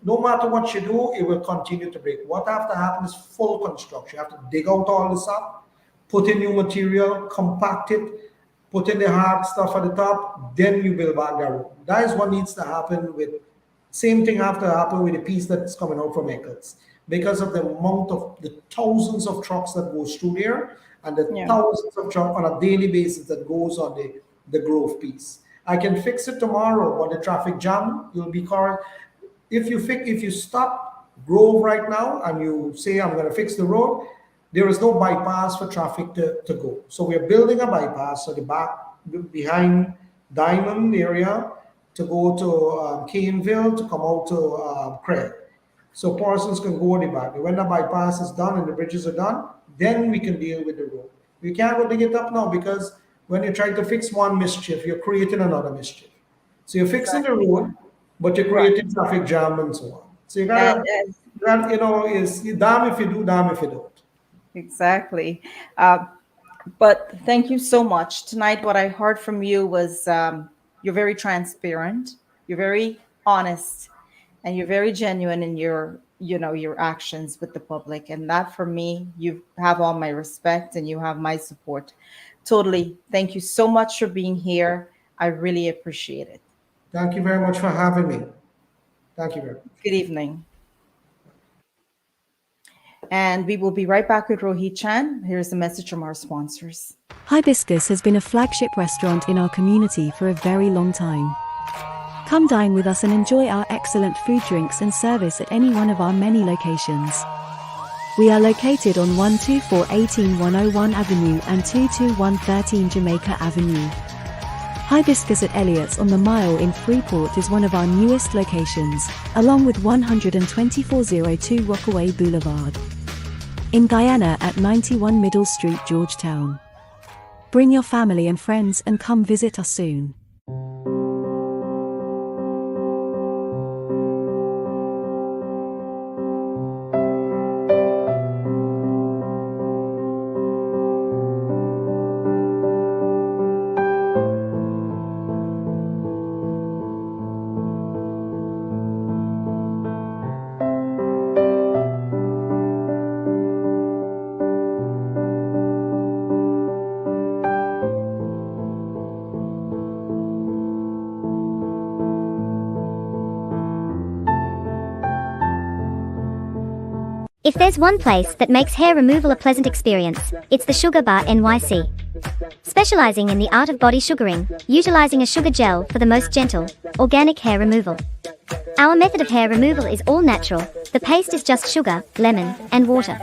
no matter what you do, it will continue to break. What have to happen is full construction. You have to dig out all this up, put in new material, compact it, put in the hard stuff at the top, then you build back that road. That is what needs to happen with. Same thing have to happen with the piece that's coming out from Eccles. Because of the amount of the thousands of trucks that goes through there and the thousands of trucks on a daily basis that goes on the Grove piece. I can fix it tomorrow, but the traffic jam, you'll be car. If you stop Grove right now and you say I'm going to fix the road, there is no bypass for traffic to go. So we're building a bypass so the back behind Diamond area to go to Caneville to come out to Craig. So persons can go on the back. When the bypass is done and the bridges are done, then we can deal with the road. We can't go dig it up now because when you try to fix one mischief, you're creating another mischief. So you're fixing the road, but you're creating traffic jam and so on. So you gotta, is damn if you do, damn if you don't. Exactly. But thank you so much. Tonight, what I heard from you was you're very transparent, you're very honest, and you're very genuine in your actions with the public. And that, for me, you have all my respect and you have my support. Totally. Thank you so much for being here. I really appreciate it. Thank you very much for having me. Thank you very much. Good evening. And we will be right back with Roheid Chan. Here's a message from our sponsors. Hibiscus has been a flagship restaurant in our community for a very long time. Come dine with us and enjoy our excellent food, drinks and service at any one of our many locations. We are located on 12418 Avenue and 22113 Jamaica Avenue. Hibiscus at Elliott's on the Mile in Freeport is one of our newest locations, along with 12402 Rockaway Boulevard. In Guyana at 91 Middle Street, Georgetown. Bring your family and friends and come visit us soon. If there's one place that makes hair removal a pleasant experience, it's the Sugar Bar NYC. Specializing in the art of body sugaring, utilizing a sugar gel for the most gentle, organic hair removal. Our method of hair removal is all natural. The paste is just sugar, lemon, and water.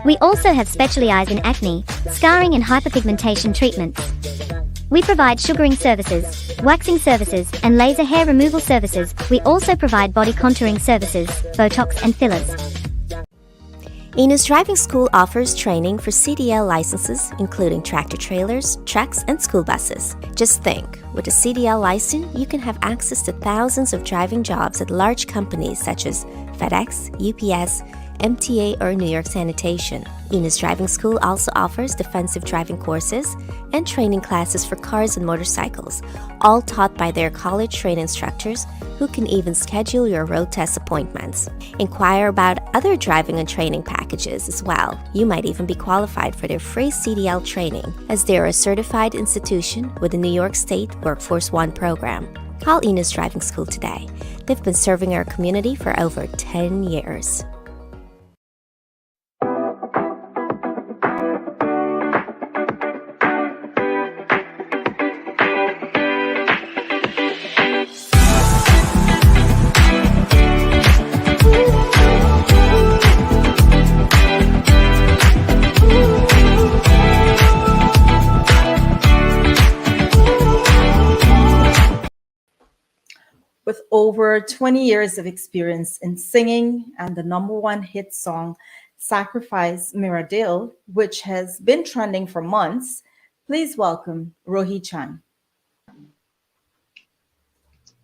We also have specialized in acne, scarring and hyperpigmentation treatments. We provide sugaring services, waxing services, and laser hair removal services. We also provide body contouring services, Botox and fillers. Enos Driving School offers training for CDL licenses, including tractor trailers, trucks, and school buses. Just think, with a CDL license, you can have access to thousands of driving jobs at large companies such as FedEx, UPS, MTA, or New York Sanitation. Enos Driving School also offers defensive driving courses and training classes for cars and motorcycles, all taught by their college-trained instructors who can even schedule your road test appointments. Inquire about other driving and training packages as well. You might even be qualified for their free CDL training, as they are a certified institution with the New York State Workforce One program. Call Enos Driving School today. They've been serving our community for over 10 years. With over 20 years of experience in singing and the number one hit song, Sacrifice Miradil, which has been trending for months, please welcome Roheid Chan.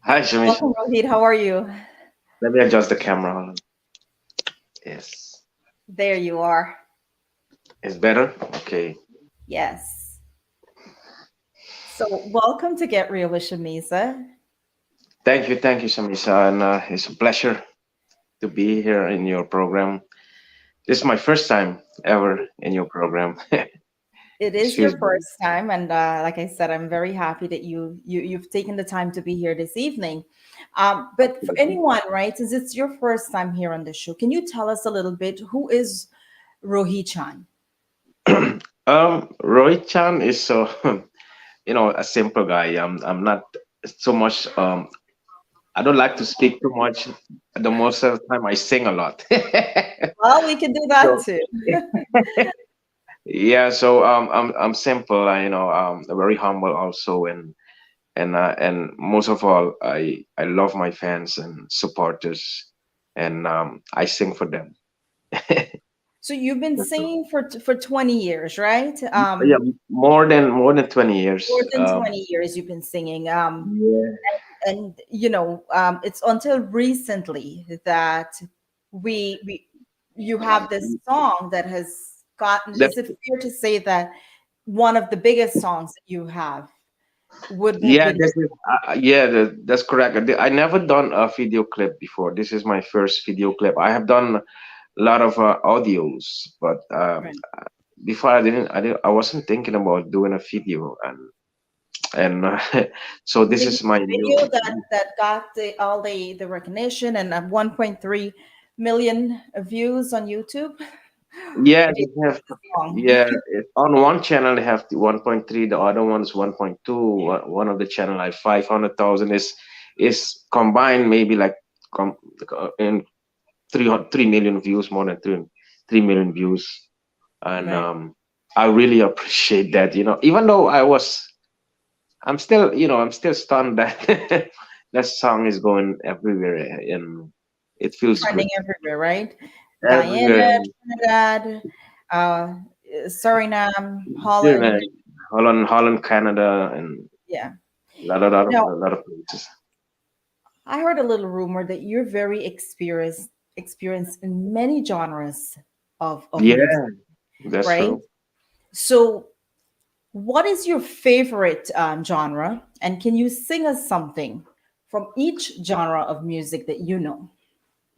Hi, Shameeza. Welcome, Rohit. How are you? Let me adjust the camera. Hold on. Yes. There you are. It's better? Okay. Yes. So, welcome to Get Real with Shameeza. Thank you, Shameeza. And it's a pleasure to be here in your program. This is my first time ever in your program. It is Excuse your me. first time, and like I said, I'm very happy that you've taken the time to be here this evening. But for anyone, right, since it's your first time here on the show, can you tell us a little bit who is Roheid Chan? Roheid Chan is so, a simple guy. I'm not so much. I don't like to speak too much. The most of the time, I sing a lot. Well, we can do that So too. yeah, so I'm simple. Very humble also, and most of all, I love my fans and supporters, and I sing for them. So you've been singing for 20 years, right? Yeah, more than 20 More years. than 20 years you've been singing. Yeah, And it's until recently that we you have this song that has gotten, that is it fair to say that one of the biggest songs that you have would have yeah, been this? that's correct. I never done a video clip before. This is my first video clip. I have done a lot of audios, but Right. before I wasn't thinking about doing a video, and so Is this it is my your new. video that got all the recognition and 1.3 million views on YouTube? Yeah, Or do you they think have. it's the song? Yeah, on one channel they have the 1.3, the other one is 1.2. One of the channel like 500,000 is combined maybe like in 3 million views, more than 3 million views, and Right. I really appreciate that. Even though I'm still stunned that that song is going everywhere, and it feels Trending good everywhere, right? everywhere. Guyana, Trinidad, uh, Suriname, Yeah, Holland. Holland, Canada, and Yeah. a Now, lot of places. I heard a little rumor that you're very experienced in many genres of music, Yeah, that's right? true. So, what is your favorite genre? And can you sing us something from each genre of music that you know?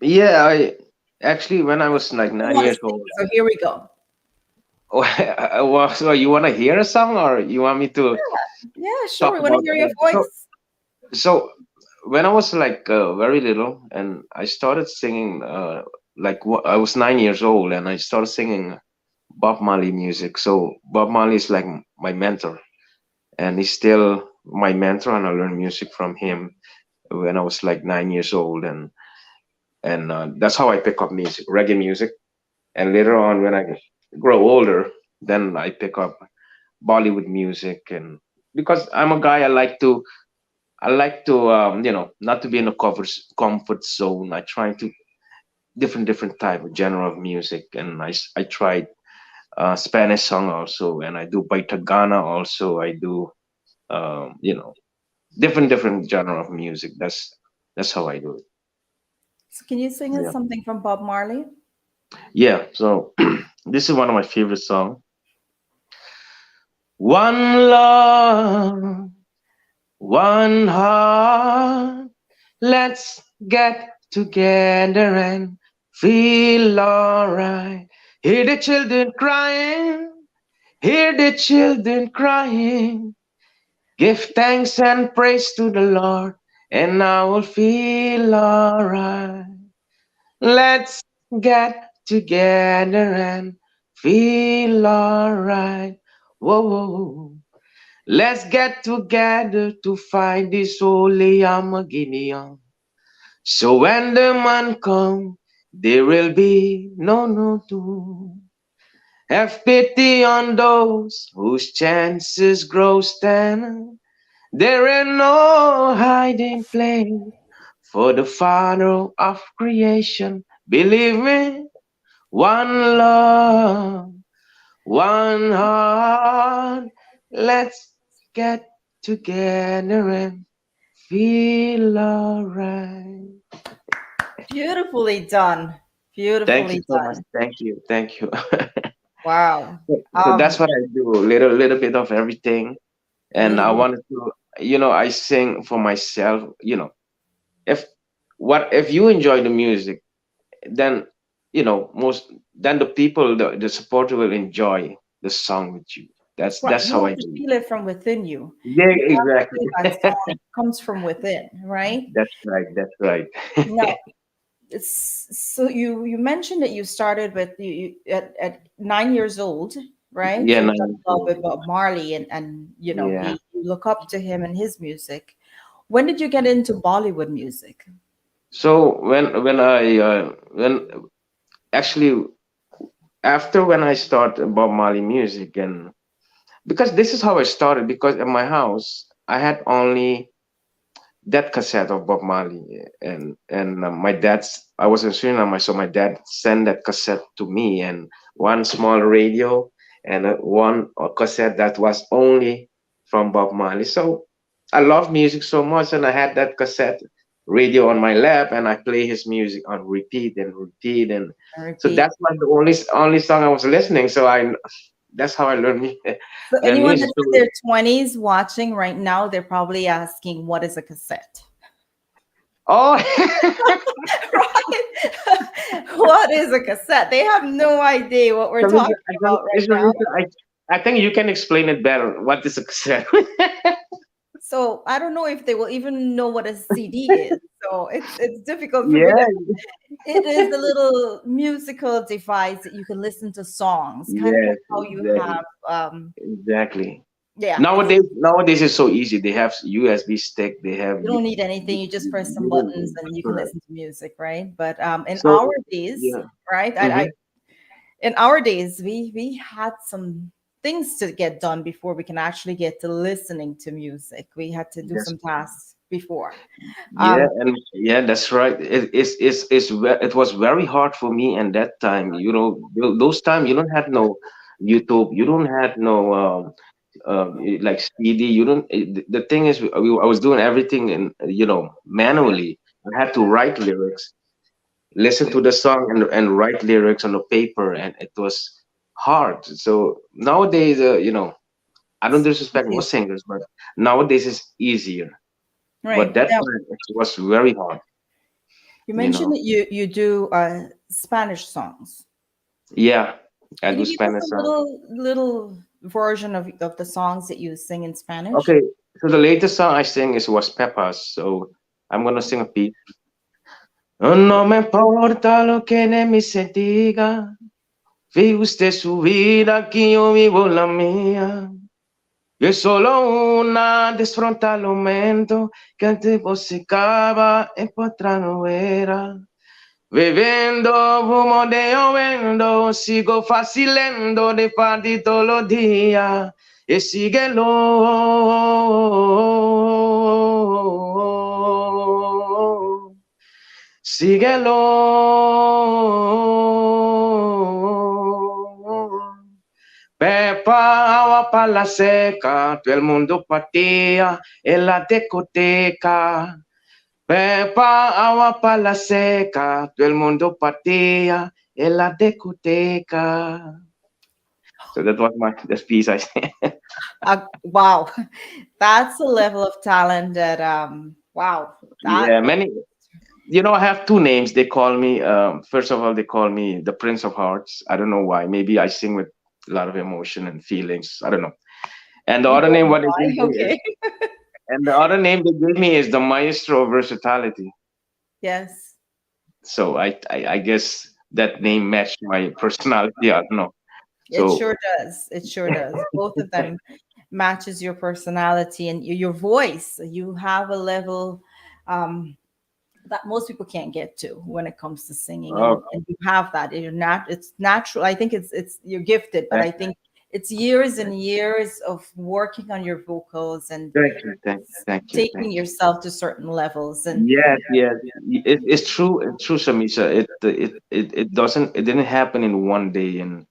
Yeah, I actually when I was like You nine want to years sing? old. So here we go. Well, so you want to hear a song, or you want me to Yeah, sure. talk We want to about? hear your So, voice. so when I was like very little, and I started singing, I was 9 years old, and I started singing Bob Marley music. So Bob Marley is like my mentor, and he's still my mentor, and I learned music from him when I was like 9 years old, and that's how I pick up music, reggae music. And later on, when I grow older, then I pick up Bollywood music, and because I'm a guy, I like to not to be in a comfort zone. I try to different type of genre of music, and I tried Spanish song also, and I do Baitagana also. I do different genre of music. That's how I do it. So can you sing us Yeah. something from Bob Marley? Yeah. So this is one of my favorite songs. One love, one heart. Let's get together and feel alright. Hear the children crying. Hear the children crying. Give thanks and praise to the Lord, and I will feel alright. Let's get together and feel alright. Whoa, whoa, whoa. Let's get together to fight this holy Armageddon. So when the man come, there will be no doom. Have pity on those whose chances grow thin. There ain't no hiding place for the Father of creation. Believe me, one love, one heart. Let's get together and feel alright. Beautifully done. Thank you Beautifully so much. done. Thank you. Thank you. Wow. So that's Um, what I do. Little bit of everything. And little I bit of wanted to, I sing for myself. If if you enjoy the music, then most then the people, the supporter will enjoy the song with you. right. That's You how have I to do it. feel it from within you. Yeah, You have to exactly. feel that song comes from within, right? That's right. That's right. Now, so you mentioned that you started with at 9 years old, right? Yeah, You fell nine. in love with Bob Marley, and Yeah. you look up to him and his music. When did you get into Bollywood music? So when actually after when I started Bob Marley music, and because this is how I started, because in my house I had only that cassette of Bob Marley, and my dad's I was in Suriname, so my dad sent that cassette to me, and one small radio, and one cassette that was only from Bob Marley. So I love music so much, and I had that cassette radio on my lap, and I play his music on repeat and repeat, and I so repeat. that's like the only song I was listening. So I that's how I learned So learn anyone music. that's in So their 20s watching right now, they're probably asking, "What is a cassette?" oh. Right? What is a cassette? They have no idea what we're So talking about right now. I think you can explain it better. What is a cassette? So I don't know if they will even know what a CD is. So it's difficult for me to. Yeah, It is a little musical device that you can listen to songs, kind of yes, like how you exactly, have. exactly. Yeah, it's Nowadays it's so easy. They have USB stick. They have you don't need anything. You just press some you buttons don't- and you can correct. listen to music, right? But in So our days, yeah, right? hmm In our days, we had some things to get done before we can actually get to listening to music. We had to do that's some tasks before. yeah, Um, and yeah, that's right. It was very hard for me in that time. Those time you don't have no YouTube. You don't have no like CD. You don't. The thing is, I was doing everything in manually. I had to write lyrics, listen to the song, and write lyrics on the paper, and it was hard. So nowadays, I don't disrespect most singers, but nowadays it's easier. But right that now, time it was very hard. you You mentioned know. that you do Spanish songs. Yeah, I Can do you give us Spanish a song. little version of the songs that you sing in Spanish? Okay, so the latest song I sing is was Pepas. So I'm gonna sing a piece. No me importa lo que de mí se diga. Vive usted su vida, que yo vivo la mía. Que es solo una desfronta el momento que el tiempo se acaba en otra no era. Bebendo, humo de lloviendo, sigo facilendo de party todos los días. Y síguelo, síguelo. Pepa agua para la seca, todo el mundo partía en la discoteca. Pepa agua para la seca, todo el mundo partía en la discoteca. So that was my this piece I said. Wow, that's a level of talent that wow, that Yeah, many. You know, I have two names. They call me. First of all, they call me the Prince of Hearts. I don't know why. Maybe I sing with a lot of emotion and feelings. I don't know. And the you other don't name, know what they why. gave me is, Okay. and the other name they gave me is the Maestro of Versatility. Yes, So I guess that name matched my personality. I don't know. it So sure does. It sure does. Both of them matches your personality and your voice. You have a level um, that most people can't get to when it comes to singing, oh, and you have that. You're not. It's natural. I think it's you're gifted, but thank, I think it's years and years of working on your vocals and thank you, thank you, thank you, taking thank you. yourself to certain levels. And Yes, yes, it's true. It's true, Shamisa. It doesn't. It didn't happen in one day, and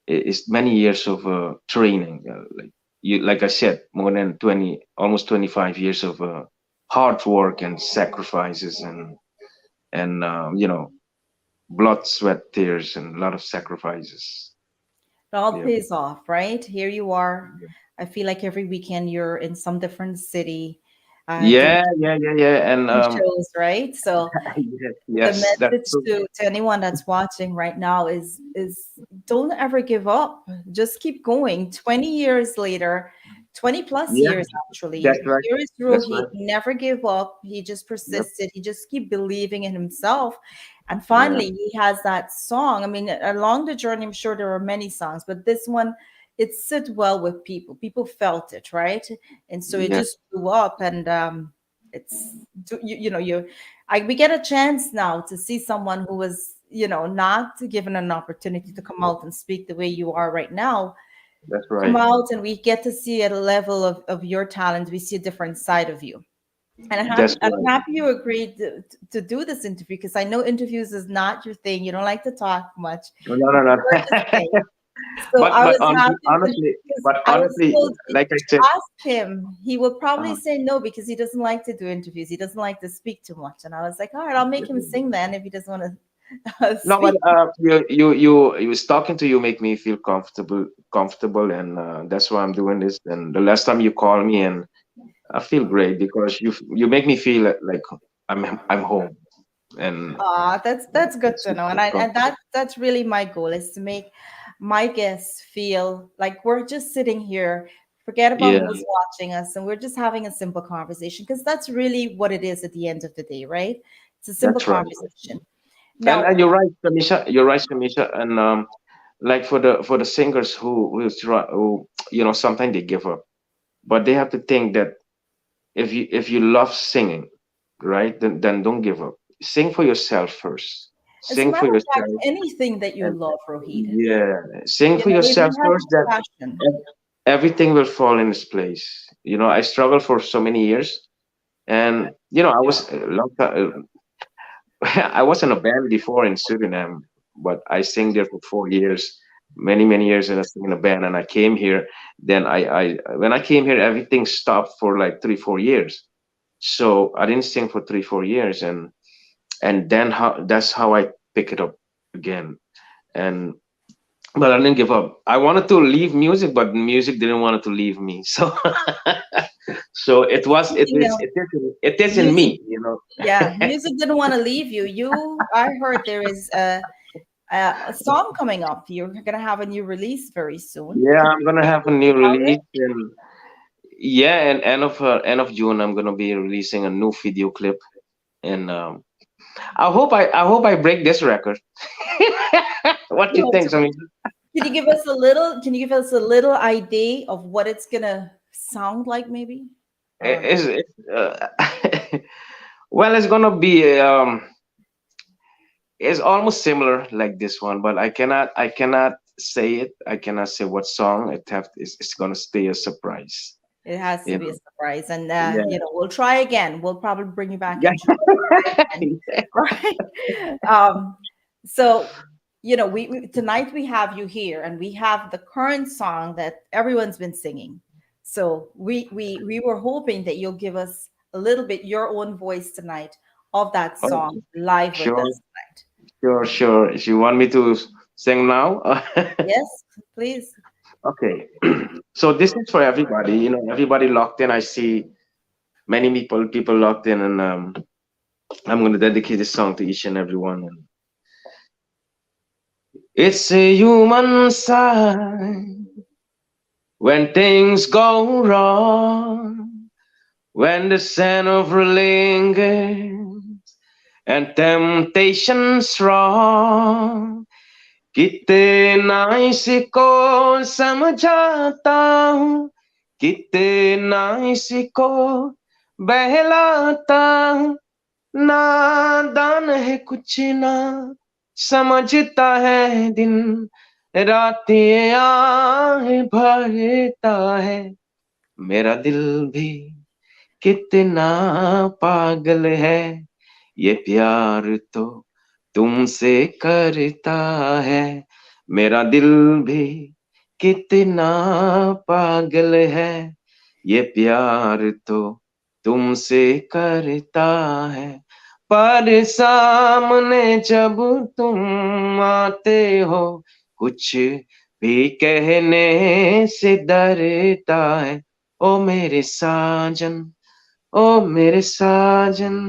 it's many years of training. Like I said, more than 20, almost 25 years of hard work and sacrifices, and blood, sweat, tears, and a lot of sacrifices. it all Yeah, pays off, right? Here you are. I feel like every weekend you're in some different city, doing yeah, yeah, yeah, yeah. And shows, right? So yes, the yes, that's message true. to anyone that's watching right now is don't ever give up. Just keep going. 20 years later, 20 plus Yeah, years actually. that's right. Here is That's Rohit. right. He never gave up. He just Yep. persisted. He just keep believing in himself. And Yeah, finally he has that song. I mean, along the journey, I'm sure there were many songs, but this one, it sit well with people. People felt it, right? And so it yeah. just blew up. And it's you know, we get a chance now to see someone who was, not given an opportunity to come out and speak the way you are right now, That's come right. out, and we get to see at a level of your talent. We see a different side of you. And That's I'm right. happy you agreed to do this interview, because I know interviews is not your thing. You don't like to talk much. No, no, You no, prefer to no. sing. So I was happy because But I was honestly, told if like I you said, ask him, he will probably uh, say no because he doesn't like to do interviews. He doesn't like to speak too much. And I was like, all right, I'll make him sing then if he doesn't want to no, but speak. you was talking to you make me feel comfortable, and that's why I'm doing this. And the last time you called me, and I feel great because you make me feel like I'm home, and That's good to know. And it's that's really my goal, is to make my guests feel like we're just sitting here, forget about yeah, who's watching us, and we're just having a simple conversation, because that's really what it is at the end of the day, right? It's a simple that's right. conversation. And Now, you're right, Kamisha. You're right, Kamisha. And like for the singers who sometimes they give up, but they have to think that if you love singing, right, then don't give up. Sing for yourself first. as a Sing for matter of fact, yourself, anything that you and love, Rohit, yeah, sing for if yourself you have first. That passion. ev- everything will fall in its place. I struggled for so many years, and I was a long time. I was in a band before in Suriname, but I sang there for 4 years, many many years, and I sang in a band. And I came here. Then I when I came here, everything stopped for like 3 4 years. So I didn't sing for 3 4 years, and then that's how I pick it up again. And but I didn't give up. I wanted to leave music, but music didn't want to leave me. So so it was it Speaking is of it is in music, me. yeah, music didn't want to leave you. I heard there is a song coming up. You're gonna have a new release very soon. Yeah, Can I'm gonna you have a tell us new about it? release, and yeah, and end of June I'm gonna be releasing a new video clip, and I hope I break this record. What do you No, think, Sammy? can you give us a little? Can you give us a little idea of what it's gonna sound like, maybe? Or Is it, well, it's gonna be it's almost similar like this one, but I cannot say it. I cannot say what song it's gonna stay a surprise. it has to You be a know? surprise, and Yeah. we'll try again. We'll probably bring you back Yeah. in July, right? Um, So, we tonight we have you here, and we have the current song that everyone's been singing. So we were hoping that you'll give us a little bit your own voice tonight of that Oh, song live with sure, us tonight. sure. If you want me to sing now, Yes, please. okay. So this is for everybody. Everybody locked in. I see many people locked in, and I'm going to dedicate this song to each and every one. And it's a human sign when things go wrong, when the scent of lingers and temptation's strong. कितना इसको समझाता हूँ, कितना इसको बहलाता हूँ, नादान है कुछ ना समझता है दिन रात ये आहें भरता है मेरा दिल भी कितना पागल है ये प्यार तो तुमसे करता है मेरा दिल भी कितना पागल है ये प्यार तो तुमसे करता है पर सामने जब तुम आते हो कुछ भी कहने से डरता है ओ मेरे साजन ओ मेरे साजन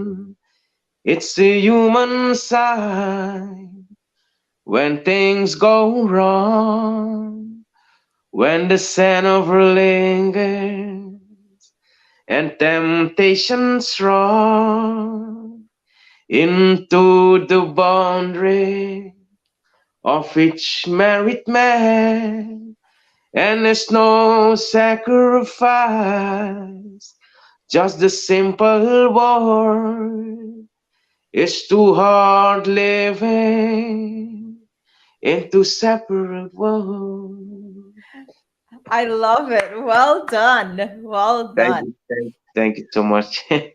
it's a human side when things go wrong, when the scent of lingers and temptation strong into the boundary of each married man, and there's no sacrifice, just the simple word. It's too hard living in two separate worlds. I love it. Well done. Well Thank done. you, thank you so much. I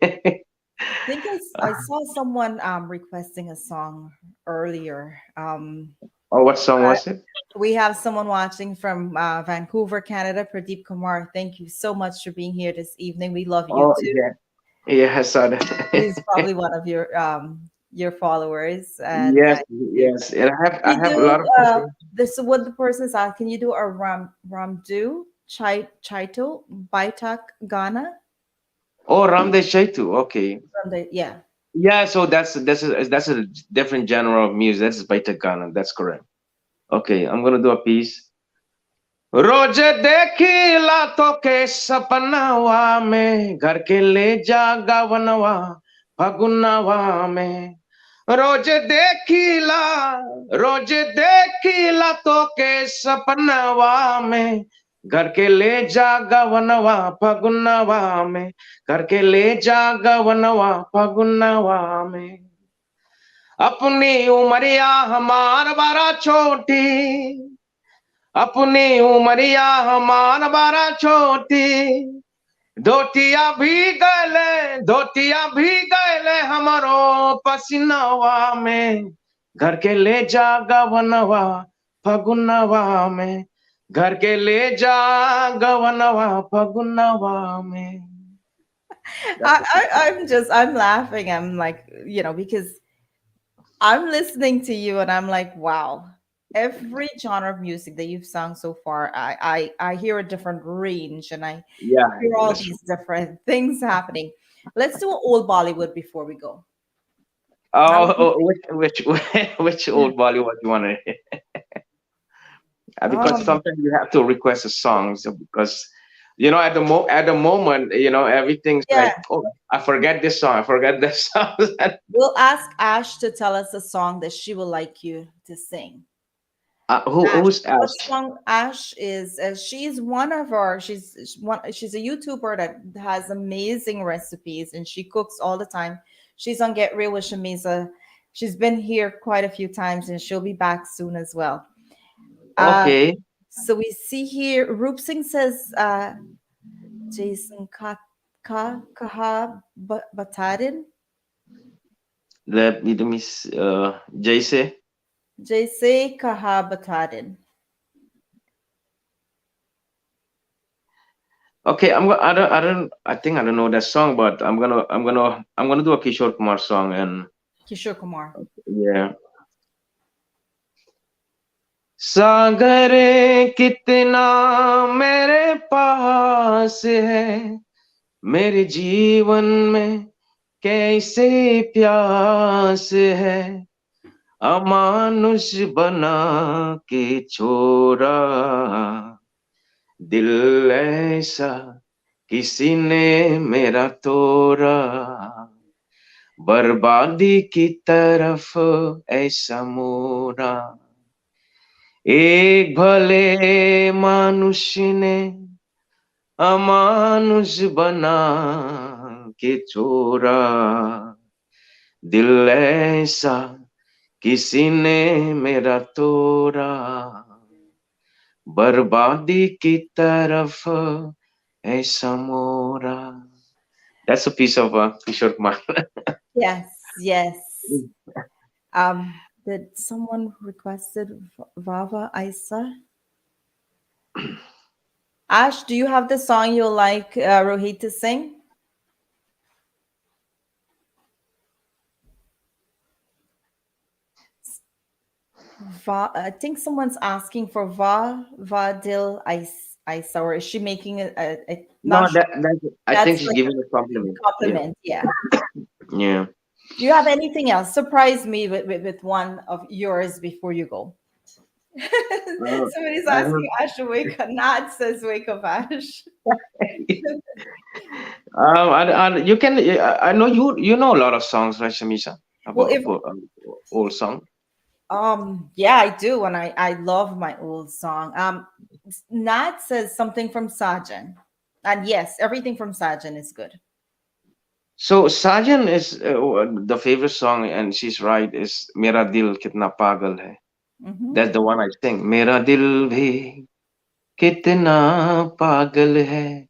think I saw someone requesting a song earlier. Oh, what song was it? We have someone watching from Vancouver, Canada, Pradeep Kumar. Thank you so much for being here this evening. We love you Oh, too. yeah, yeah, I saw He's that. probably one of your followers, and Yes, you yes, and I you have a lot do of people. this. What the person is asking, you do a Ramdu Chaito Baitak Ghana Oh, Ramdev Chaitu. Okay, from the yeah. yeah. So that's a different genre of music. That's Baita Ghana. That's correct. Okay, I'm gonna do a piece. रोज देखिला तो के सपनावा में घर के ले जा गवनवा फगुनवा में रोज देखिला रोज देखिला तो के सपनावा में घर के ले जा गवनवा फगुनवा में घर के ले जा गवनवा फगुनवा में अपनी उमरिया हमार बारा छोटी अपनी उमरिया हमार बारा छोटी धोतिया भी गले हमारो पसीनावा में घर के ले जा गवनवा फगुनवा में घर के ले जा गवनवा फगुनवा में I'm laughing. I'm like, because I'm listening to you and I'm like, wow. Every genre of music that you've sung so far, I hear a different range, and I yeah, hear all that's these different things happening. Let's do old Bollywood before we go. I oh, want, which which old Bollywood you want to because um, sometimes you have to request a song so because at the moment everything's yeah, like, oh, I forget this song, I forget this song. we'll ask Ash to tell us a song that she would like you to sing. Ash, Who's what Ash? song? Ash is she's one of our she's a YouTuber that has amazing recipes and she cooks all the time. She's on Get Real with Shameeza. She's been here quite a few times and she'll be back soon as well. Uh, Okay, so we see here Roop Singh says Jason Kaha Batarin. let me Jayce. Jaise kaha bata din. Okay, I think I don't know that song, but I'm gonna do a Kishore Kumar song, and Kishore Kumar. yeah. सागर कितना मेरे पास है, मेरे जीवन में कैसे प्यास है, अमानुष बना के छोड़ा दिल ऐसा किसी ने मेरा तोड़ा, बर्बादी की तरफ ऐसा मोड़ा, एक भले मनुष्य ने अमानुष बना के छोड़ा, दिल ऐसा किसी ने मेरा तोड़ा, बर्बादी की तरफ ऐसा मोड़ा. That's a piece of Kishore Kumar. Yes, yes. Did someone requested Vava Isa? Ash, do you have the song you like Rohit to sing? I think someone's asking for Vadil Isa, or is she making No, not sure. I think That's she's like giving a a compliment. Yeah, compliment. Yeah. yeah. Do you have anything else? Surprise me with one of yours before you go. Somebody's I asking don't. Ash to wake up. Nad says wake up, Ash. You can. I know you know a lot of songs, right, Shameeza? Well, About if old song. yeah, I do, and I love my old song. Nat says something from Sajan, and yes, everything from Sajan is good. So Sajan is the favorite song, and she's right. Is Mera Dil Kitna Pagal Hai. Hmm. That's the one I sing. Mera dil bhi kitna pagal hai,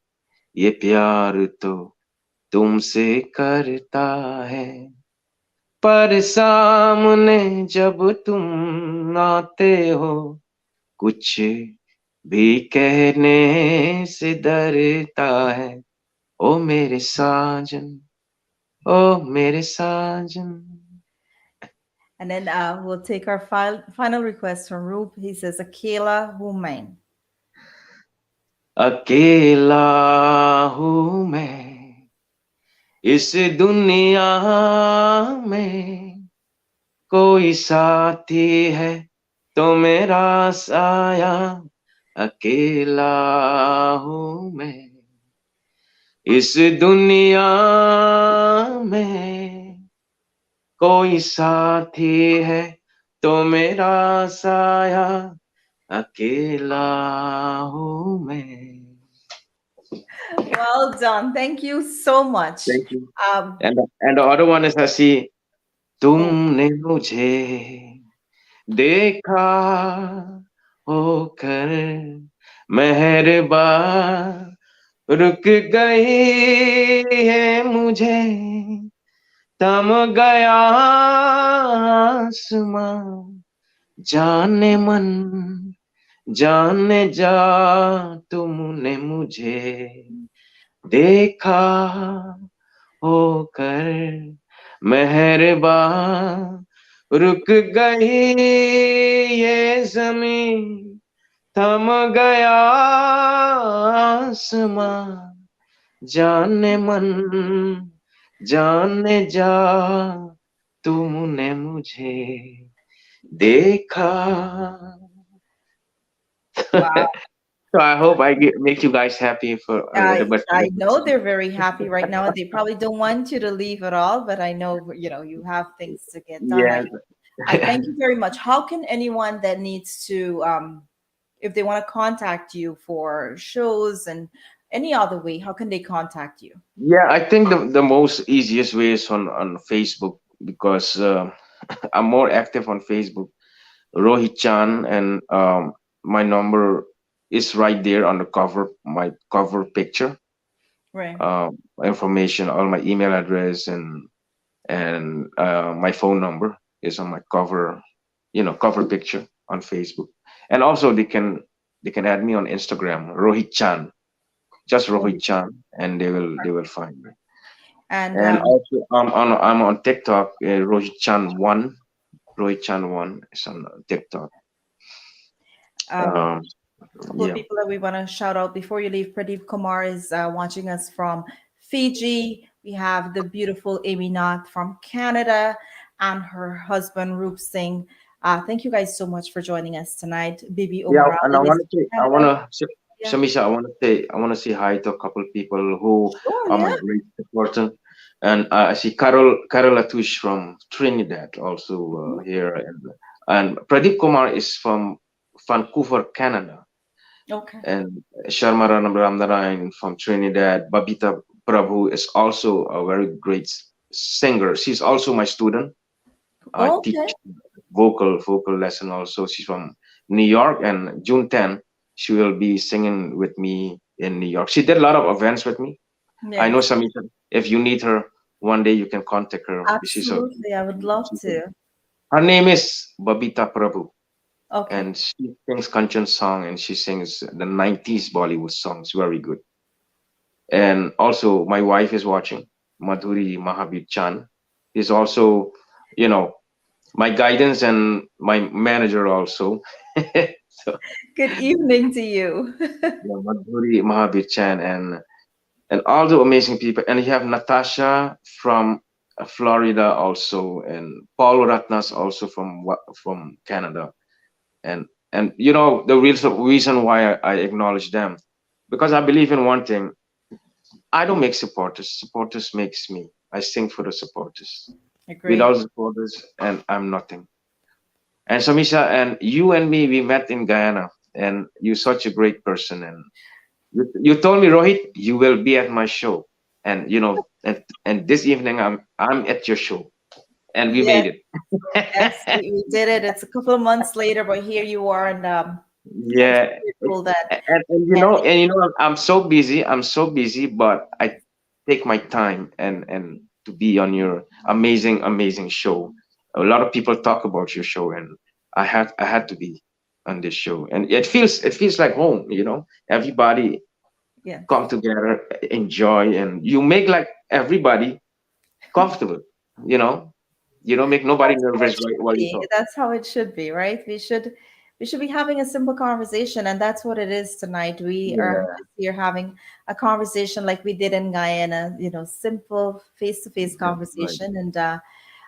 ye प्यार तो तुमसे करता है, पर सामने जब तुम आते हो, कुछ भी कहने से डरता है, ओ मेरे साजन, ओ मेरे साजन. And then we'll take our final request from Roop. He says, Akela Humain. अकेला हूँ मैं इस दुनिया में, कोई साथी है तो मेरा साया, अकेला हूँ मैं इस दुनिया में, कोई साथी है तो मेरा साया, अकेला हूँ मैं. Well done. Thank you so much. Thank you. Um, And the other one is Hasi. oh, तुमने मुझे देखा होकर मेहरबान, रुक गई है मुझे, थम गया आसमां, जाने मन जाने जा, तुमने मुझे देखा होकर मेहरबान, रुक गई ये जमीन, थम गया आसमां, जाने मन जाने जा, तुमने मुझे देखा. wow. So I hope make you guys happy for a little bit. I know they're very happy right now. They probably don't want you to leave at all, but I know you have things to get done. Yeah. I thank you very much. How can anyone that needs to if they want to contact you for shows and any other way, how can they contact you? Yeah, I think the most easiest way is on Facebook, because I'm more active on Facebook. Roheid Chan, and my number is right there on the cover, my cover picture. Right. Information, all my email address and my phone number is on my cover. cover picture on Facebook. And also they can add me on Instagram, Roheid Chan, just Roheid Chan, and they will find me. And And also I'm on TikTok, Roheid Chan 1 is on TikTok. um, Um, a couple of yeah, people that we want to shout out before you leave. Pradeep Kumar is watching us from Fiji. We have the beautiful Amy Nath from Canada and her husband Roop Singh. Thank you guys so much for joining us tonight. Bibi yeah, Omar and I Ali is want to from say, Canada. Yeah, Shamisha, I want to say hi to a couple of people who sure, are my yeah. great supporter, and I see Carol Latouche from Trinidad also here, and Pradeep Kumar is from Vancouver, Canada, Okay. and Sharma Ramnarayan from Trinidad. Babita Prabhu is also a very great singer. She's also my student. I Okay. teach vocal lesson also. She's from New York, and June 10 she will be singing with me in New York. She did a lot of events with me. I know Yes, Samita. If you need her, one day you can contact her. absolutely. I would love to. Her name is Babita Prabhu, Okay. and she sings Kanchan song, and she sings the 90s Bollywood songs very good. And also my wife is watching, Madhuri Mahabir Chan is also, you know, my guidance and my manager also. So Good evening to you. yeah, Madhuri Mahabir Chan and all the amazing people. And you have Natasha from Florida also, and Paul Ratnas also from Canada. And the reason why I acknowledge them, because I believe in one thing. I don't make supporters. Supporters makes me. I sing for the supporters. Agree. Without supporters, and I'm nothing. And Samisha, and you and me, we met in Guyana, and you're such a great person. And you told me, Rohit, you will be at my show, and and this evening I'm at your show, and we Yes, made it. yes, we did it. It's a couple of months later, but here you are, and I'm so Yeah, grateful that and I'm so busy. I'm so busy, but I take my time and to be on your amazing show. A lot of people talk about your show, and I had to be on this show, and it feels like home. Everybody yeah, come together, enjoy, and you make like everybody comfortable. You know, you don't make nobody that's how nervous it should while you be. talk. That's how it should be, right? We should be having a simple conversation, and that's what it is tonight. We are Yeah, just here having a conversation like we did in Guyana, simple face-to-face that's right. conversation. And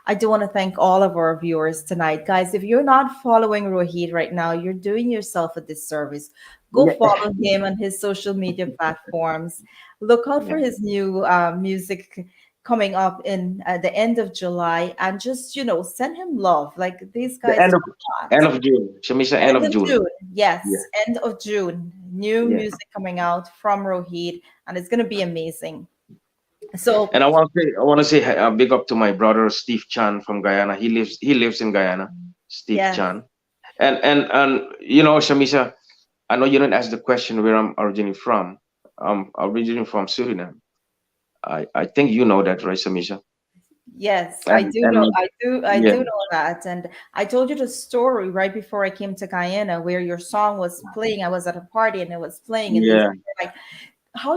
I do want to thank all of our viewers tonight. Guys, if you're not following Rohit right now, you're doing yourself a disservice. Go Yeah, follow him on his social media platforms. Look out yeah. for his new music coming up in the end of July, and just, send him love. Like, these The guys end of do a lot. end of June. Shamisha, end End of of June. June. Yes, Yeah, end of June. New yeah. music coming out from Rohit, and it's going to be amazing. So, And I want to say a big up to my brother Steve Chan from Guyana. He lives in Guyana. Steve yes, Chan. And Shamisha, I know you didn't ask the question where I'm originally from. I'm originally from Suriname. I think you know that, right, Shamisha? yes, I And do know. and I do yeah, know that. And I told you the story right before I came to Guyana, where your song was playing. I was at a party and it was playing, and they yeah. were like, how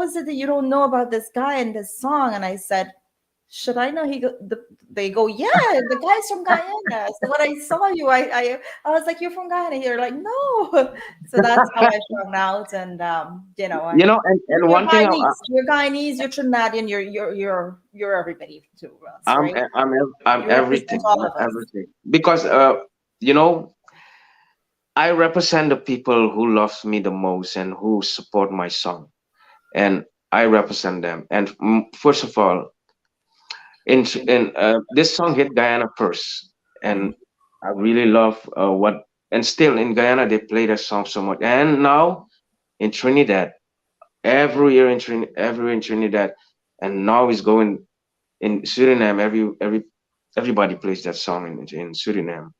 is it that you don't know about this guy and this song? And I said, should I know? They go, yeah, the guy's from Guyana. So when I saw you, I was like, you're from Guyana. You're like, no. So that's how I found out. And And you're one thing Guyanese, you're Trinidadian, you're everybody to us, I'm right? I'm You represent everything. all I'm of us. everything because you know I represent the people who loves me the most and who support my song, and I represent them. And first of all, in this song hit Guyana first, and I really love what. And still in Guyana they play that song so much. And now in Trinidad, every year in Trinidad, and now it's going in Suriname. Everybody plays that song in Suriname,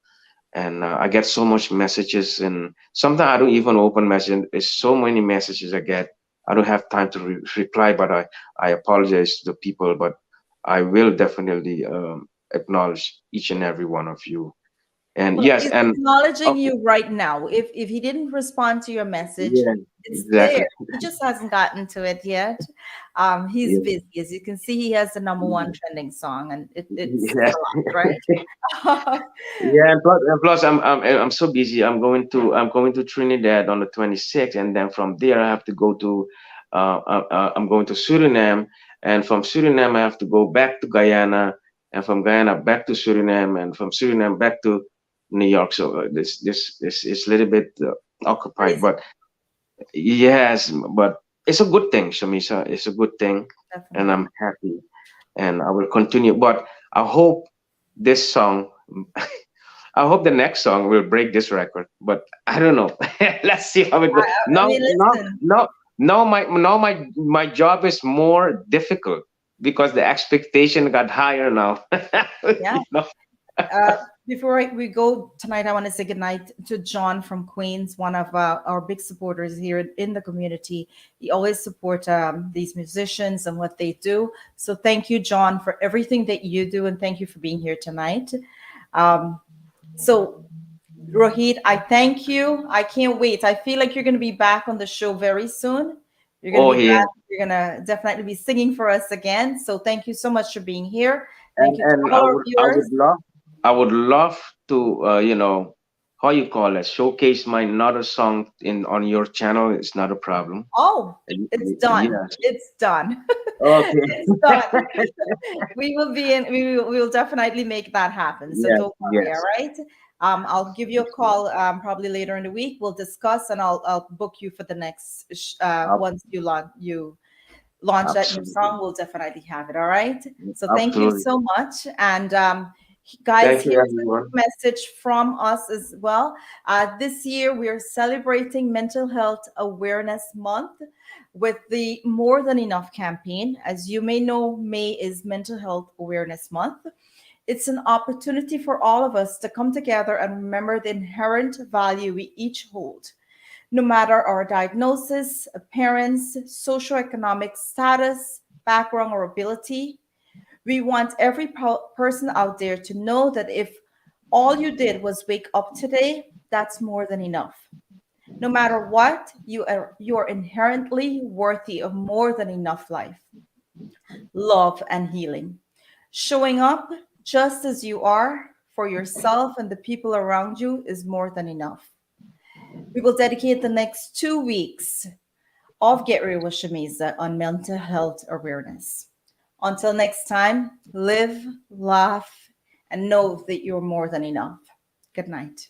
and I get so much messages, and sometimes I don't even open messages. There's so many messages I get. I don't have time to reply, but I apologize to the people, but I will definitely acknowledge each and every one of you. And Well, yes, he's and acknowledging okay, you right now. If he didn't respond to your message, yeah, it's there. exactly. He just hasn't gotten to it yet. He's Yeah, busy. As you can see, he has the number one trending song, and it says yeah. a lot, right? Yeah, and plus I'm so busy. I'm going to Trinidad on the 26th, and then from there I have to go to I'm going to Suriname, and from Suriname I have to go back to Guyana, and from Guyana back to Suriname, and from Suriname back to New York. So this is a little bit occupied, Crazy, but yes, but it's a good thing, Shamisa. It's a good thing, and definitely. I'm happy, and I will continue. But I hope this song I hope the next song will break this record, but I don't know. Let's see how it goes. I Now, mean, now, listen. now, now my job is more difficult because the expectation got higher now. Yeah. You know? Uh, before we go tonight, I want to say goodnight to John from Queens, one of our big supporters here in the community. He always support these musicians and what they do. So thank you, John, for everything that you do, and thank you for being here tonight. Um, so Rohit, I thank you. I can't wait. I feel like you're going to be back on the show very soon. You're going to Oh be yeah, back. You're going to definitely be singing for us again. So thank you so much for being here. Thank and you to and all I our would I viewers. would love to how you call it, showcase my another song in on your channel. It's not a problem. Oh, it's done. Yes. It's done. Okay. It's done. We will be in. We will definitely make that happen. So Yes. don't worry. All Yes. right. I'll give you a call probably later in the week. We'll discuss, and I'll book you for the next Ab- once you launch that new Absolutely. song. We'll definitely have it. All right. So thank you Absolutely. so much. And guys, Thank you, here's a everyone. message from us as well. This year, we are celebrating Mental Health Awareness Month with the More Than Enough campaign. As you may know, May is Mental Health Awareness Month. It's an opportunity for all of us to come together and remember the inherent value we each hold. No matter our diagnosis, appearance, socioeconomic status, background, or ability, we want every person out there to know that if all you did was wake up today, that's more than enough. No matter what, you are inherently worthy of more than enough life, love, and healing. Showing up just as you are for yourself and the people around you is more than enough. We will dedicate the next 2 weeks of Get Real with Shameeza on mental health awareness. Until next time, live, laugh, and know that you're more than enough. Good night.